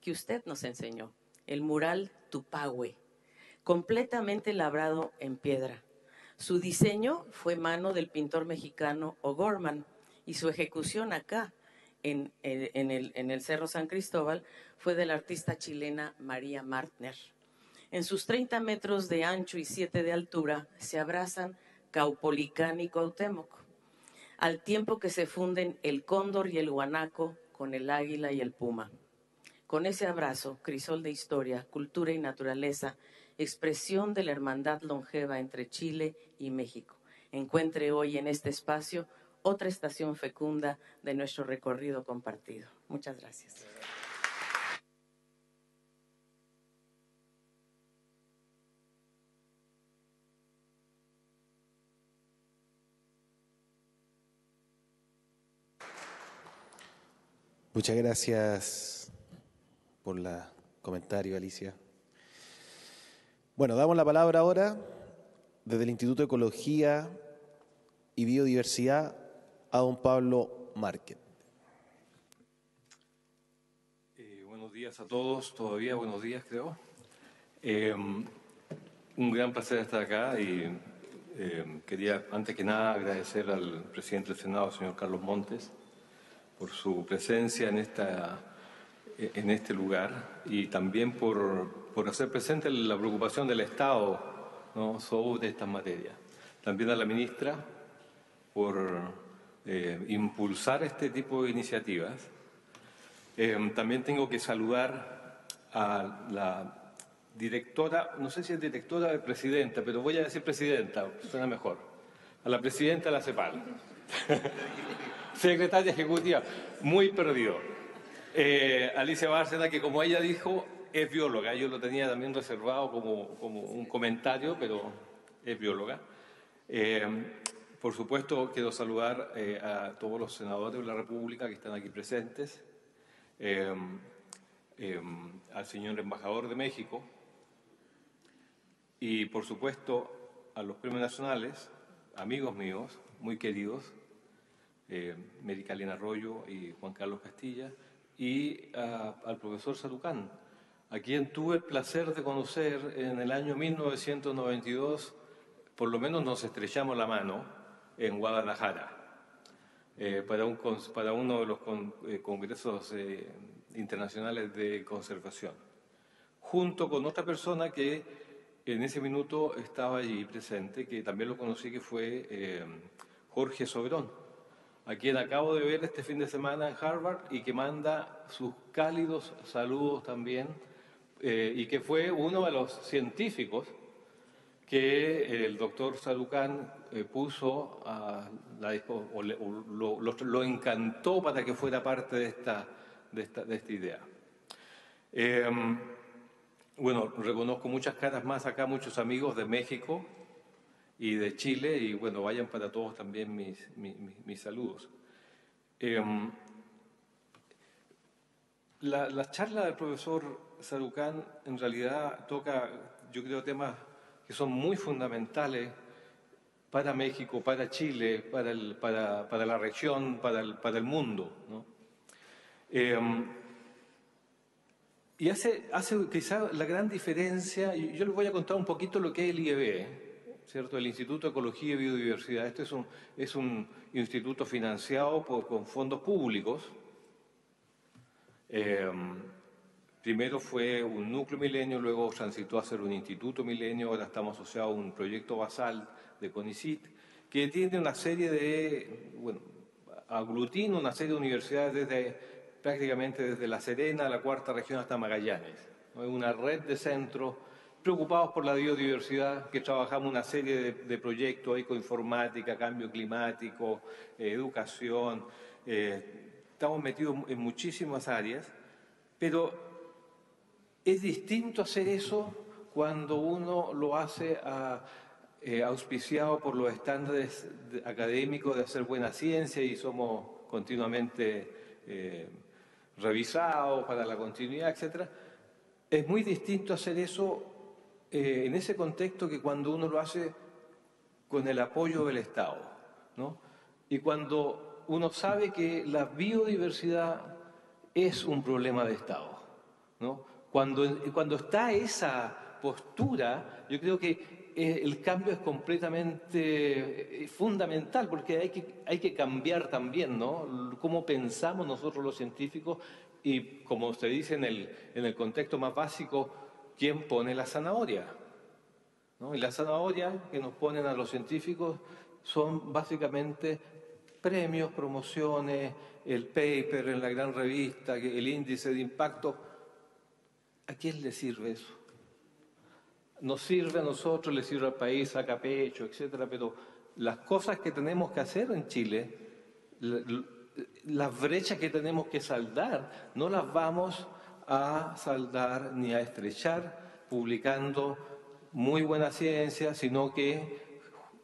que usted nos enseñó, el mural Tupahue, completamente labrado en piedra. Su diseño fue mano del pintor mexicano O'Gorman y su ejecución acá, en el Cerro San Cristóbal, fue de la artista chilena María Martner. En sus 30 metros de ancho y 7 de altura se abrazan Caupolicán y Cuauhtémoc, al tiempo que se funden el cóndor y el guanaco con el águila y el puma. Con ese abrazo, crisol de historia, cultura y naturaleza, expresión de la hermandad longeva entre Chile y México. Encuentre hoy en este espacio otra estación fecunda de nuestro recorrido compartido. Muchas gracias. Muchas gracias por el comentario, Alicia. Bueno, damos la palabra ahora desde el Instituto de Ecología y Biodiversidad a don Pablo Márquez. Buenos días a todos, todavía buenos días creo. Un gran placer estar acá y quería antes que nada agradecer al presidente del Senado, señor Carlos Montes, por su presencia en este lugar y también por hacer presente la preocupación del Estado, ¿no?, sobre estas materias. También a la ministra por impulsar este tipo de iniciativas. También tengo que saludar a la directora, no sé si es directora o presidenta, pero voy a decir presidenta, suena mejor, a la presidenta de la CEPAL. Secretaria ejecutiva, muy perdido. Alicia Bárcena, que como ella dijo, es bióloga. Yo lo tenía también reservado como un comentario, pero es bióloga. Por supuesto, quiero saludar a todos los senadores de la República que están aquí presentes, al señor embajador de México y, por supuesto, a los premios nacionales, amigos míos, muy queridos, Mericalina Arroyo y Juan Carlos Castilla, y al profesor Sarucán, a quien tuve el placer de conocer en el año 1992, por lo menos nos estrechamos la mano en Guadalajara, para uno de los congresos internacionales de conservación, junto con otra persona que en ese minuto estaba allí presente, que también lo conocí, que fue Jorge Soberón, a quien acabo de ver este fin de semana en Harvard y que manda sus cálidos saludos también, y que fue uno de los científicos que el doctor Sarucán puso lo encantó para que fuera parte de esta idea. Bueno, reconozco muchas caras más acá, muchos amigos de México y de Chile, y bueno, vayan para todos también mis saludos. La charla del profesor Sarucán en realidad toca, yo creo, temas que son muy fundamentales para México, para Chile, para la región, para el mundo, ¿no? Y hace quizá la gran diferencia, y yo les voy a contar un poquito lo que es el IEB, ¿cierto? El Instituto de Ecología y Biodiversidad. Este es un instituto financiado con fondos públicos. Primero fue un núcleo milenio, luego transitó a ser un instituto milenio, ahora estamos asociados a un proyecto basal de CONICYT, que tiene una serie aglutina una serie de universidades prácticamente desde La Serena, la cuarta región, hasta Magallanes. Es una red de centros preocupados por la biodiversidad, que trabajamos una serie de proyectos, ecoinformática, cambio climático, educación. Estamos metidos en muchísimas áreas, pero es distinto hacer eso cuando uno lo hace auspiciado por los estándares académicos de hacer buena ciencia y somos continuamente revisados para la continuidad, etc. Es muy distinto hacer eso en ese contexto que cuando uno lo hace con el apoyo del Estado, ¿no? Y cuando uno sabe que la biodiversidad es un problema de Estado, ¿no? Cuando está esa postura, yo creo que el cambio es completamente fundamental, porque hay que cambiar también, ¿no? Cómo pensamos nosotros los científicos y, como usted dice en el contexto más básico, ¿quién pone la zanahoria? ¿No? Y la zanahoria que nos ponen a los científicos son básicamente premios, promociones, el paper en la gran revista, el índice de impacto. ¿A quién le sirve eso? Nos sirve a nosotros, le sirve al país, saca pecho, etcétera, pero las cosas que tenemos que hacer en Chile, las brechas que tenemos que saldar, no las vamos a saldar ni a estrechar publicando muy buena ciencia, sino que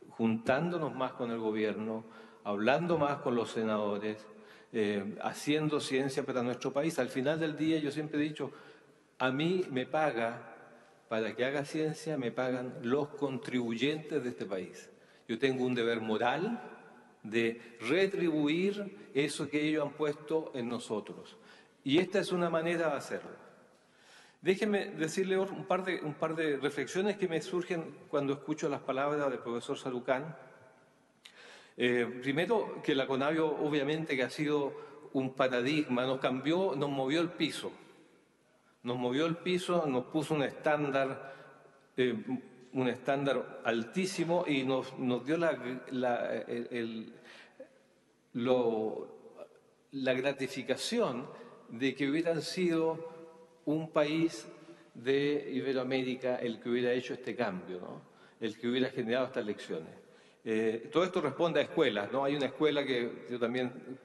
juntándonos más con el gobierno, hablando más con los senadores, haciendo ciencia para nuestro país. Al final del día, yo siempre he dicho, a mí me paga, para que haga ciencia, me pagan los contribuyentes de este país. Yo tengo un deber moral de retribuir eso que ellos han puesto en nosotros. Y esta es una manera de hacerlo. Déjenme decirle un par de reflexiones que me surgen cuando escucho las palabras del profesor Sarucán. Primero, que la CONABIO obviamente que ha sido un paradigma, nos cambió, nos movió el piso. Nos movió el piso, nos puso un estándar altísimo y nos dio la gratificación de que hubieran sido un país de Iberoamérica el que hubiera hecho este cambio, ¿no? El que hubiera generado estas lecciones. Todo esto responde a escuelas, ¿no? Hay una escuela que yo también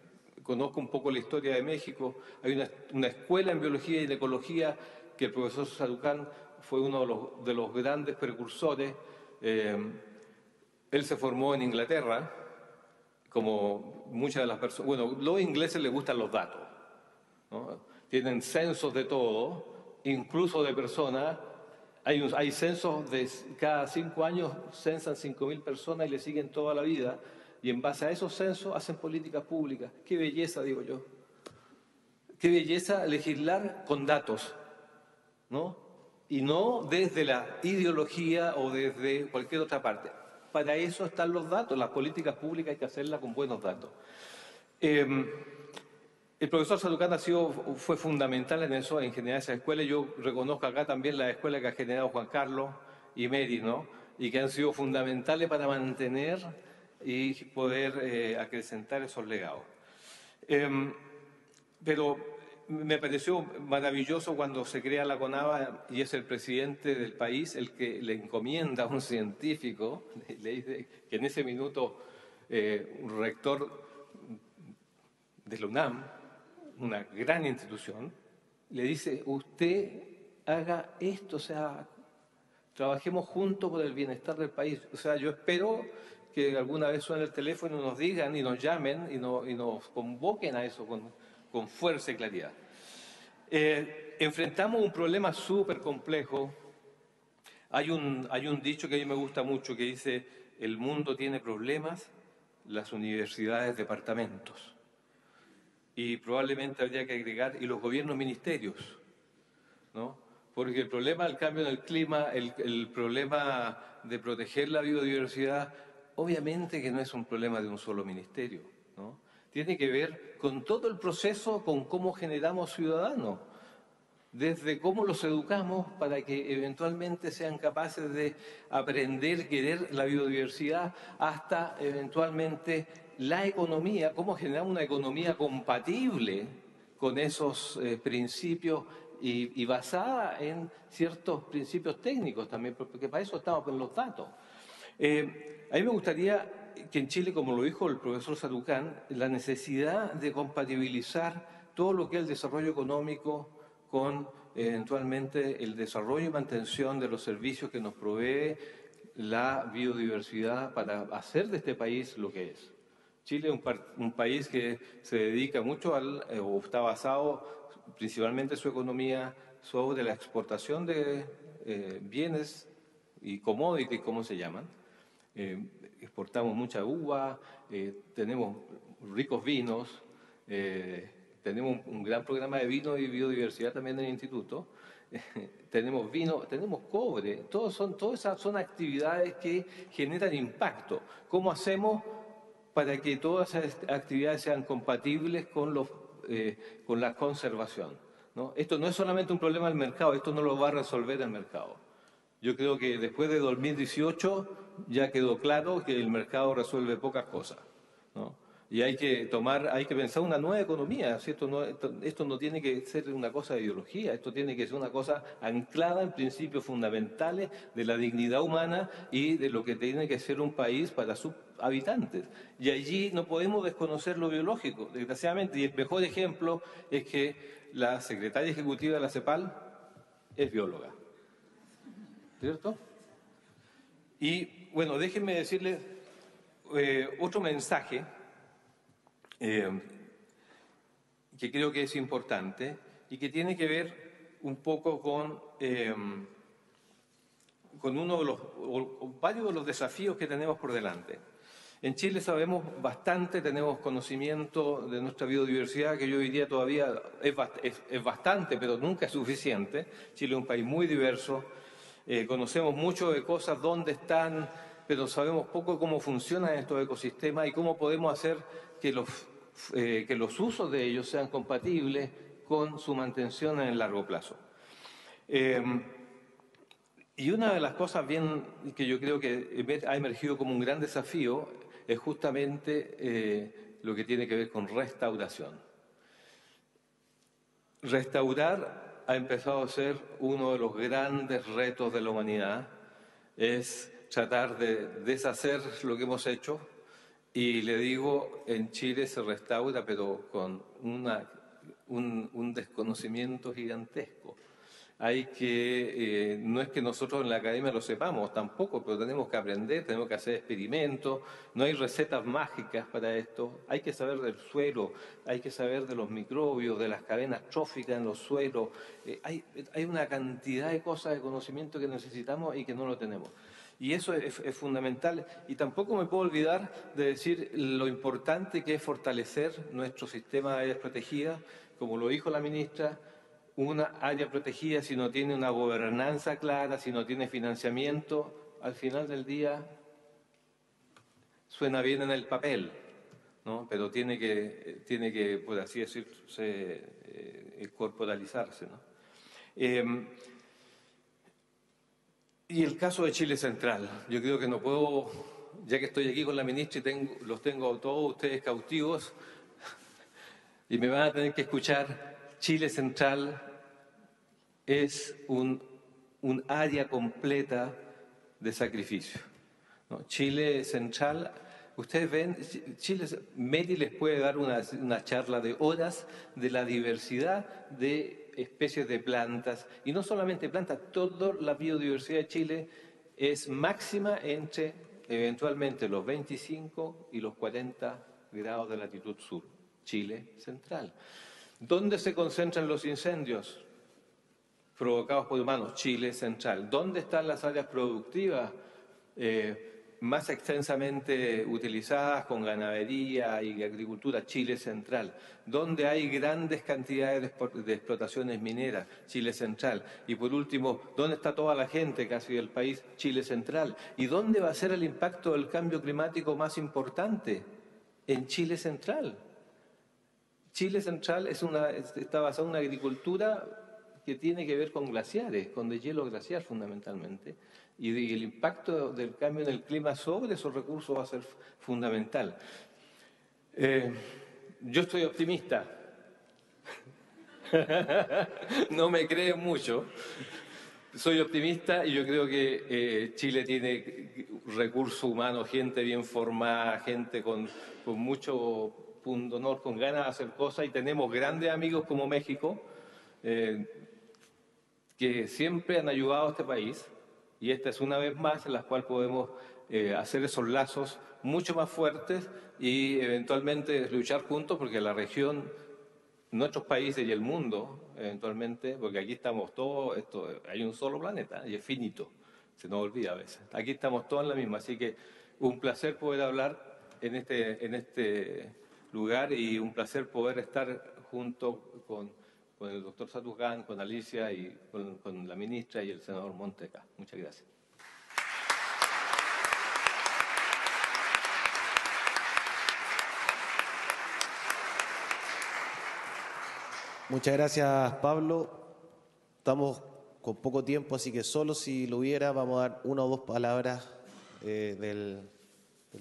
conozco un poco la historia de México, hay una escuela en biología y en ecología que el profesor Sarucán fue uno de los grandes precursores. Él se formó en Inglaterra, como muchas de las personas. Bueno, los ingleses les gustan los datos, ¿no? Tienen censos de todo, incluso de personas. Hay censos de cada 5 años, censan 5.000 personas y le siguen toda la vida. Y en base a esos censos hacen políticas públicas. Qué belleza, digo yo. Qué belleza legislar con datos, ¿no? Y no desde la ideología o desde cualquier otra parte. Para eso están los datos. Las políticas públicas hay que hacerlas con buenos datos. El profesor Sarucán fue fundamental en eso, en generar esa escuela. Yo reconozco acá también la escuela que ha generado Juan Carlos y Mary, ¿no? Y que han sido fundamentales para mantener y poder acrecentar esos legados. Pero me pareció maravilloso cuando se crea la CONABA y es el presidente del país el que le encomienda a un científico, le dice que en ese minuto un rector de la UNAM, una gran institución, le dice, usted haga esto, o sea, trabajemos juntos por el bienestar del país. O sea, yo espero que alguna vez suene el teléfono y nos digan y nos llamen y nos convoquen a eso con fuerza y claridad. Enfrentamos un problema súper complejo. Hay un dicho que a mí me gusta mucho que dice, el mundo tiene problemas, las universidades departamentos. Y probablemente habría que agregar, y los gobiernos ministerios, ¿no? Porque el problema del cambio en el clima, el problema de proteger la biodiversidad, obviamente que no es un problema de un solo ministerio, ¿no? Tiene que ver con todo el proceso, con cómo generamos ciudadanos, desde cómo los educamos para que eventualmente sean capaces de aprender, querer la biodiversidad, hasta eventualmente la economía, cómo generar una economía compatible con esos principios y basada en ciertos principios técnicos también, porque para eso estamos con los datos. A mí me gustaría que en Chile, como lo dijo el profesor Sarucán, la necesidad de compatibilizar todo lo que es el desarrollo económico con eventualmente el desarrollo y mantención de los servicios que nos provee la biodiversidad para hacer de este país lo que es. Chile es un país que se dedica mucho o está basado principalmente su economía sobre la exportación de bienes y commodities, como se llaman. Exportamos mucha uva, tenemos ricos vinos, tenemos un gran programa de vino y biodiversidad también en el instituto. Tenemos vino, tenemos cobre, todas esas son actividades que generan impacto. ¿Cómo hacemos para que todas esas actividades sean compatibles con la conservación, ¿no? Esto no es solamente un problema del mercado, esto no lo va a resolver el mercado. Yo creo que después de 2018 ya quedó claro que el mercado resuelve pocas cosas, ¿no? Y hay que pensar una nueva economía, ¿sí? Esto no tiene que ser una cosa de ideología, esto tiene que ser una cosa anclada en principios fundamentales de la dignidad humana y de lo que tiene que ser un país para sus habitantes. Y allí no podemos desconocer lo biológico, desgraciadamente, y el mejor ejemplo es que la secretaria ejecutiva de la CEPAL es bióloga, ¿cierto? Y bueno, déjenme decirles otro mensaje que creo que es importante y que tiene que ver un poco con uno de varios de los desafíos que tenemos por delante. En Chile sabemos bastante, tenemos conocimiento de nuestra biodiversidad, que yo diría todavía es bastante, pero nunca es suficiente. Chile es un país muy diverso, conocemos mucho de cosas, dónde están, pero sabemos poco cómo funcionan estos ecosistemas y cómo podemos hacer que los usos de ellos sean compatibles con su mantención en el largo plazo. Y una de las cosas que yo creo que ha emergido como un gran desafío es justamente lo que tiene que ver con restauración. Restaurar ha empezado a ser uno de los grandes retos de la humanidad, es tratar de deshacer lo que hemos hecho. Y le digo, en Chile se restaura, pero con un desconocimiento gigantesco. No es que nosotros en la academia lo sepamos tampoco, pero tenemos que aprender, tenemos que hacer experimentos, no hay recetas mágicas para esto, hay que saber del suelo, hay que saber de los microbios, de las cadenas tróficas en los suelos, hay una cantidad de cosas de conocimiento que necesitamos y que no lo tenemos. Y eso es fundamental. Y tampoco me puedo olvidar de decir lo importante que es fortalecer nuestro sistema de áreas protegidas, como lo dijo la ministra. Una área protegida, si no tiene una gobernanza clara, si no tiene financiamiento, al final del día suena bien en el papel, ¿no? Pero tiene que, por así decirse, corporalizarse, ¿no? Y el caso de Chile Central, yo creo que no puedo, ya que estoy aquí con la ministra y los tengo a todos ustedes cautivos, y me van a tener que escuchar. Chile Central es un área completa de sacrificio, ¿no? Chile Central, ustedes ven, Mary les puede dar una charla de horas de la diversidad de especies de plantas, y no solamente plantas, toda la biodiversidad de Chile es máxima entre eventualmente los 25 y los 40 grados de latitud sur, Chile Central. ¿Dónde se concentran los incendios provocados por humanos? Chile Central. ¿Dónde están las áreas productivas más extensamente utilizadas con ganadería y agricultura? Chile Central. ¿Dónde hay grandes cantidades de explotaciones mineras? Chile Central. Y por último, ¿dónde está toda la gente casi del país? Chile Central. ¿Y dónde va a ser el impacto del cambio climático más importante? En Chile Central. Chile Central está basado en una agricultura que tiene que ver con glaciares, con deshielo glaciar fundamentalmente, y el impacto del cambio en el clima sobre esos recursos va a ser fundamental. Yo estoy optimista. No me creen mucho. Soy optimista y yo creo que Chile tiene recursos humanos, gente bien formada, gente con mucho punto honor, con ganas de hacer cosas, y tenemos grandes amigos como México que siempre han ayudado a este país, y esta es una vez más en la cual podemos hacer esos lazos mucho más fuertes y eventualmente luchar juntos, porque la región, nuestros países y el mundo eventualmente, porque aquí estamos todos, hay un solo planeta y es finito, se nos olvida a veces. Aquí estamos todos en la misma, así que un placer poder hablar en este lugar y un placer poder estar junto con el doctor Satucán, con Alicia y con la ministra y el senador Montes acá. Muchas gracias. Muchas gracias, Pablo. Estamos con poco tiempo, así que solo si lo hubiera, vamos a dar una o dos palabras del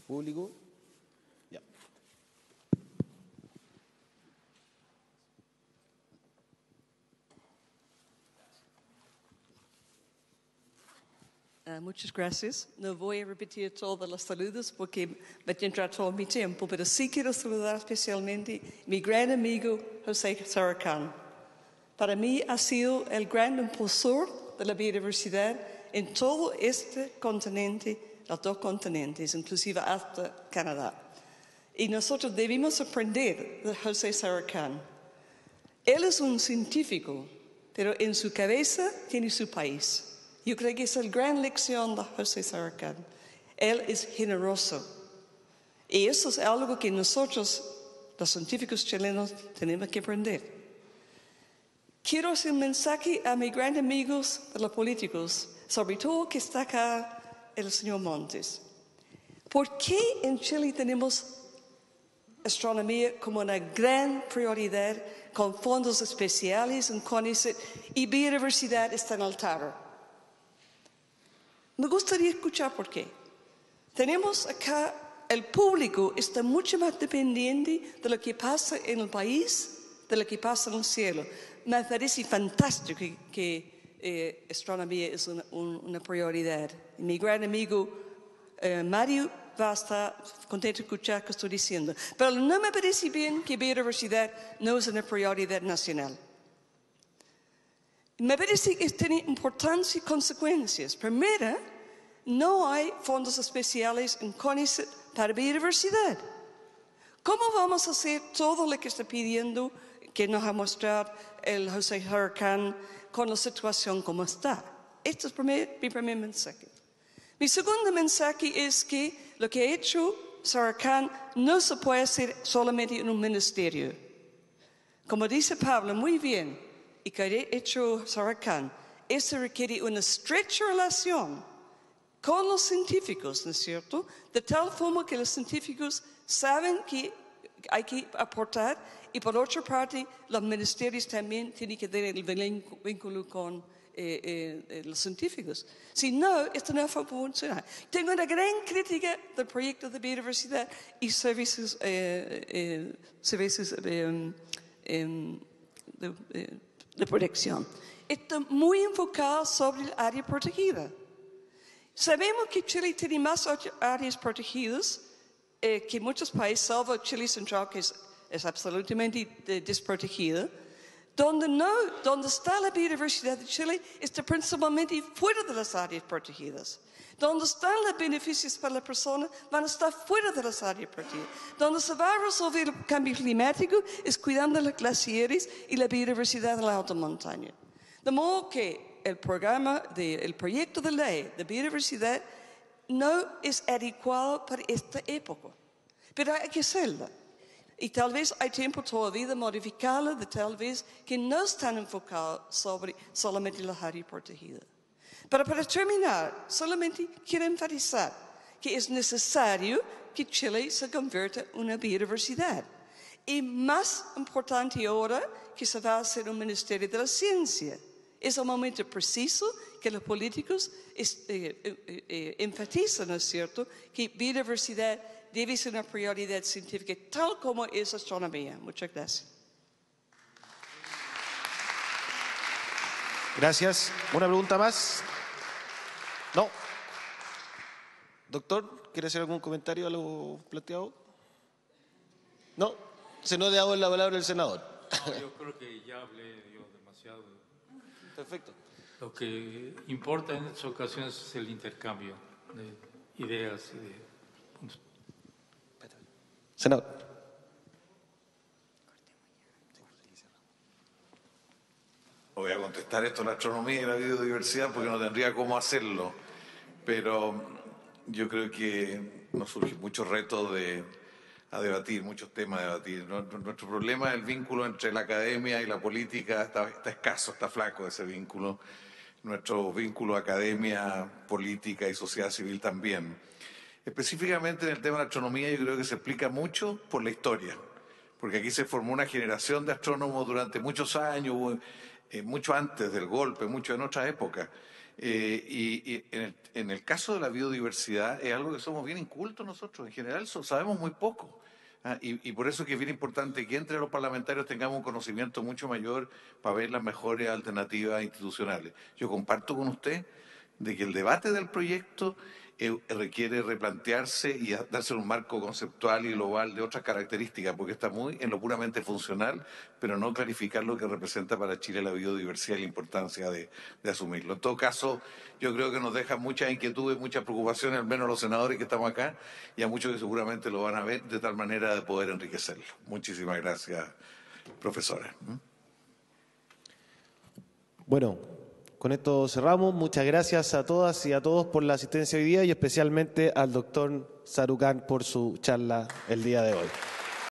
público. Ya. Muchas gracias. No voy a repetir todos los saludos porque me tendrá todo mi tiempo, pero sí quiero saludar especialmente a mi gran amigo José Saracán. Para mí ha sido el gran impulsor de la biodiversidad en todo este continente, los dos continentes, inclusive hasta Canadá. Y nosotros debemos aprender de José Saracán. Él es un científico, pero en su cabeza tiene su país. Yo creo que esa es la gran lección de José Saracán. Él es generoso. Y eso es algo que nosotros, los científicos chilenos, tenemos que aprender. Quiero hacer un mensaje a mis grandes amigos de los políticos, sobre todo que está acá el señor Montes. ¿Por qué en Chile tenemos astronomía como una gran prioridad con fondos especiales en CONICET y biodiversidad está en el altar? Me gustaría escuchar por qué. Tenemos acá, el público está mucho más dependiente de lo que pasa en el país, de lo que pasa en el cielo. Me parece fantástico que astronomía es una prioridad. Mi gran amigo Mario va a estar contento de escuchar lo que estoy diciendo. Pero no me parece bien que biodiversidad no es una prioridad nacional. Me parece que tiene importantes consecuencias. Primera, no hay fondos especiales en CONICET para biodiversidad. ¿Cómo vamos a hacer todo lo que está pidiendo, que nos ha mostrado el José Saracán con la situación como está? Este es mi primer mensaje. Mi segundo mensaje es que lo que ha hecho Saracán no se puede hacer solamente en un ministerio. Como dice Pablo muy bien, y que ha hecho Saracán, eso requiere una estrecha relación con los científicos, ¿no es cierto? De tal forma que los científicos saben que hay que aportar y por otra parte los ministerios también tienen que tener el vínculo con los científicos. Si no, esto no va a funcionar. Tengo una gran crítica del proyecto de biodiversidad y servicios de protección. Está muy enfocado sobre el área protegida. Sabemos que Chile tiene más áreas protegidas que muchos países, salvo Chile Central, que es absolutamente desprotegida. Donde está la biodiversidad de Chile está principalmente fuera de las áreas protegidas. Donde están los beneficios para la persona van a estar fuera de las áreas protegidas. Donde se va a resolver el cambio climático es cuidando los glaciares y la biodiversidad de la alta montaña. De modo que el proyecto de ley de biodiversidad no es adecuado para esta época, pero hay que hacerlo. Y tal vez hay tiempo todavía de modificarlo, de tal vez que no están enfocados sobre solamente las áreas protegidas. Pero para terminar, solamente quiero enfatizar que es necesario que Chile se convierta en una biodiversidad. Y más importante ahora que se va a hacer un Ministerio de la Ciencia. Es el momento preciso que los políticos enfatizan, ¿no es cierto?, que biodiversidad debe ser una prioridad científica, tal como es astronomía. Muchas gracias. Gracias. ¿Una pregunta más? No. Doctor, ¿quiere hacer algún comentario a lo planteado? No. Se nos ha dado la palabra el senador. No, yo creo que ya hablé yo demasiado. Perfecto. Lo que importa en estas ocasiones es el intercambio de ideas y de puntos. Senador. Voy a contestar esto en la astronomía y la biodiversidad porque no tendría cómo hacerlo. pero yo creo que nos surgen muchos retos a debatir, muchos temas a debatir. Nuestro problema es el vínculo entre la academia y la política, está escaso, está flaco ese vínculo. Nuestro vínculo academia, política y sociedad civil también. Específicamente en el tema de la astronomía yo creo que se explica mucho por la historia, porque aquí se formó una generación de astrónomos durante muchos años, mucho antes del golpe, mucho en otras épocas. Y en el caso de la biodiversidad es algo que somos bien incultos nosotros, en general sabemos muy poco. Y por eso es que es bien importante que entre los parlamentarios tengamos un conocimiento mucho mayor para ver las mejores alternativas institucionales. Yo comparto con usted de que el debate del proyecto requiere replantearse y darse un marco conceptual y global de otras características, porque está muy en lo puramente funcional, pero no clarificar lo que representa para Chile la biodiversidad y la importancia de asumirlo. En todo caso, yo creo que nos deja muchas inquietudes, muchas preocupaciones, al menos los senadores que estamos acá, y a muchos que seguramente lo van a ver, de tal manera de poder enriquecerlo. Muchísimas gracias, profesora. Bueno, con esto cerramos. Muchas gracias a todas y a todos por la asistencia hoy día y especialmente al doctor Sarucán por su charla el día de hoy.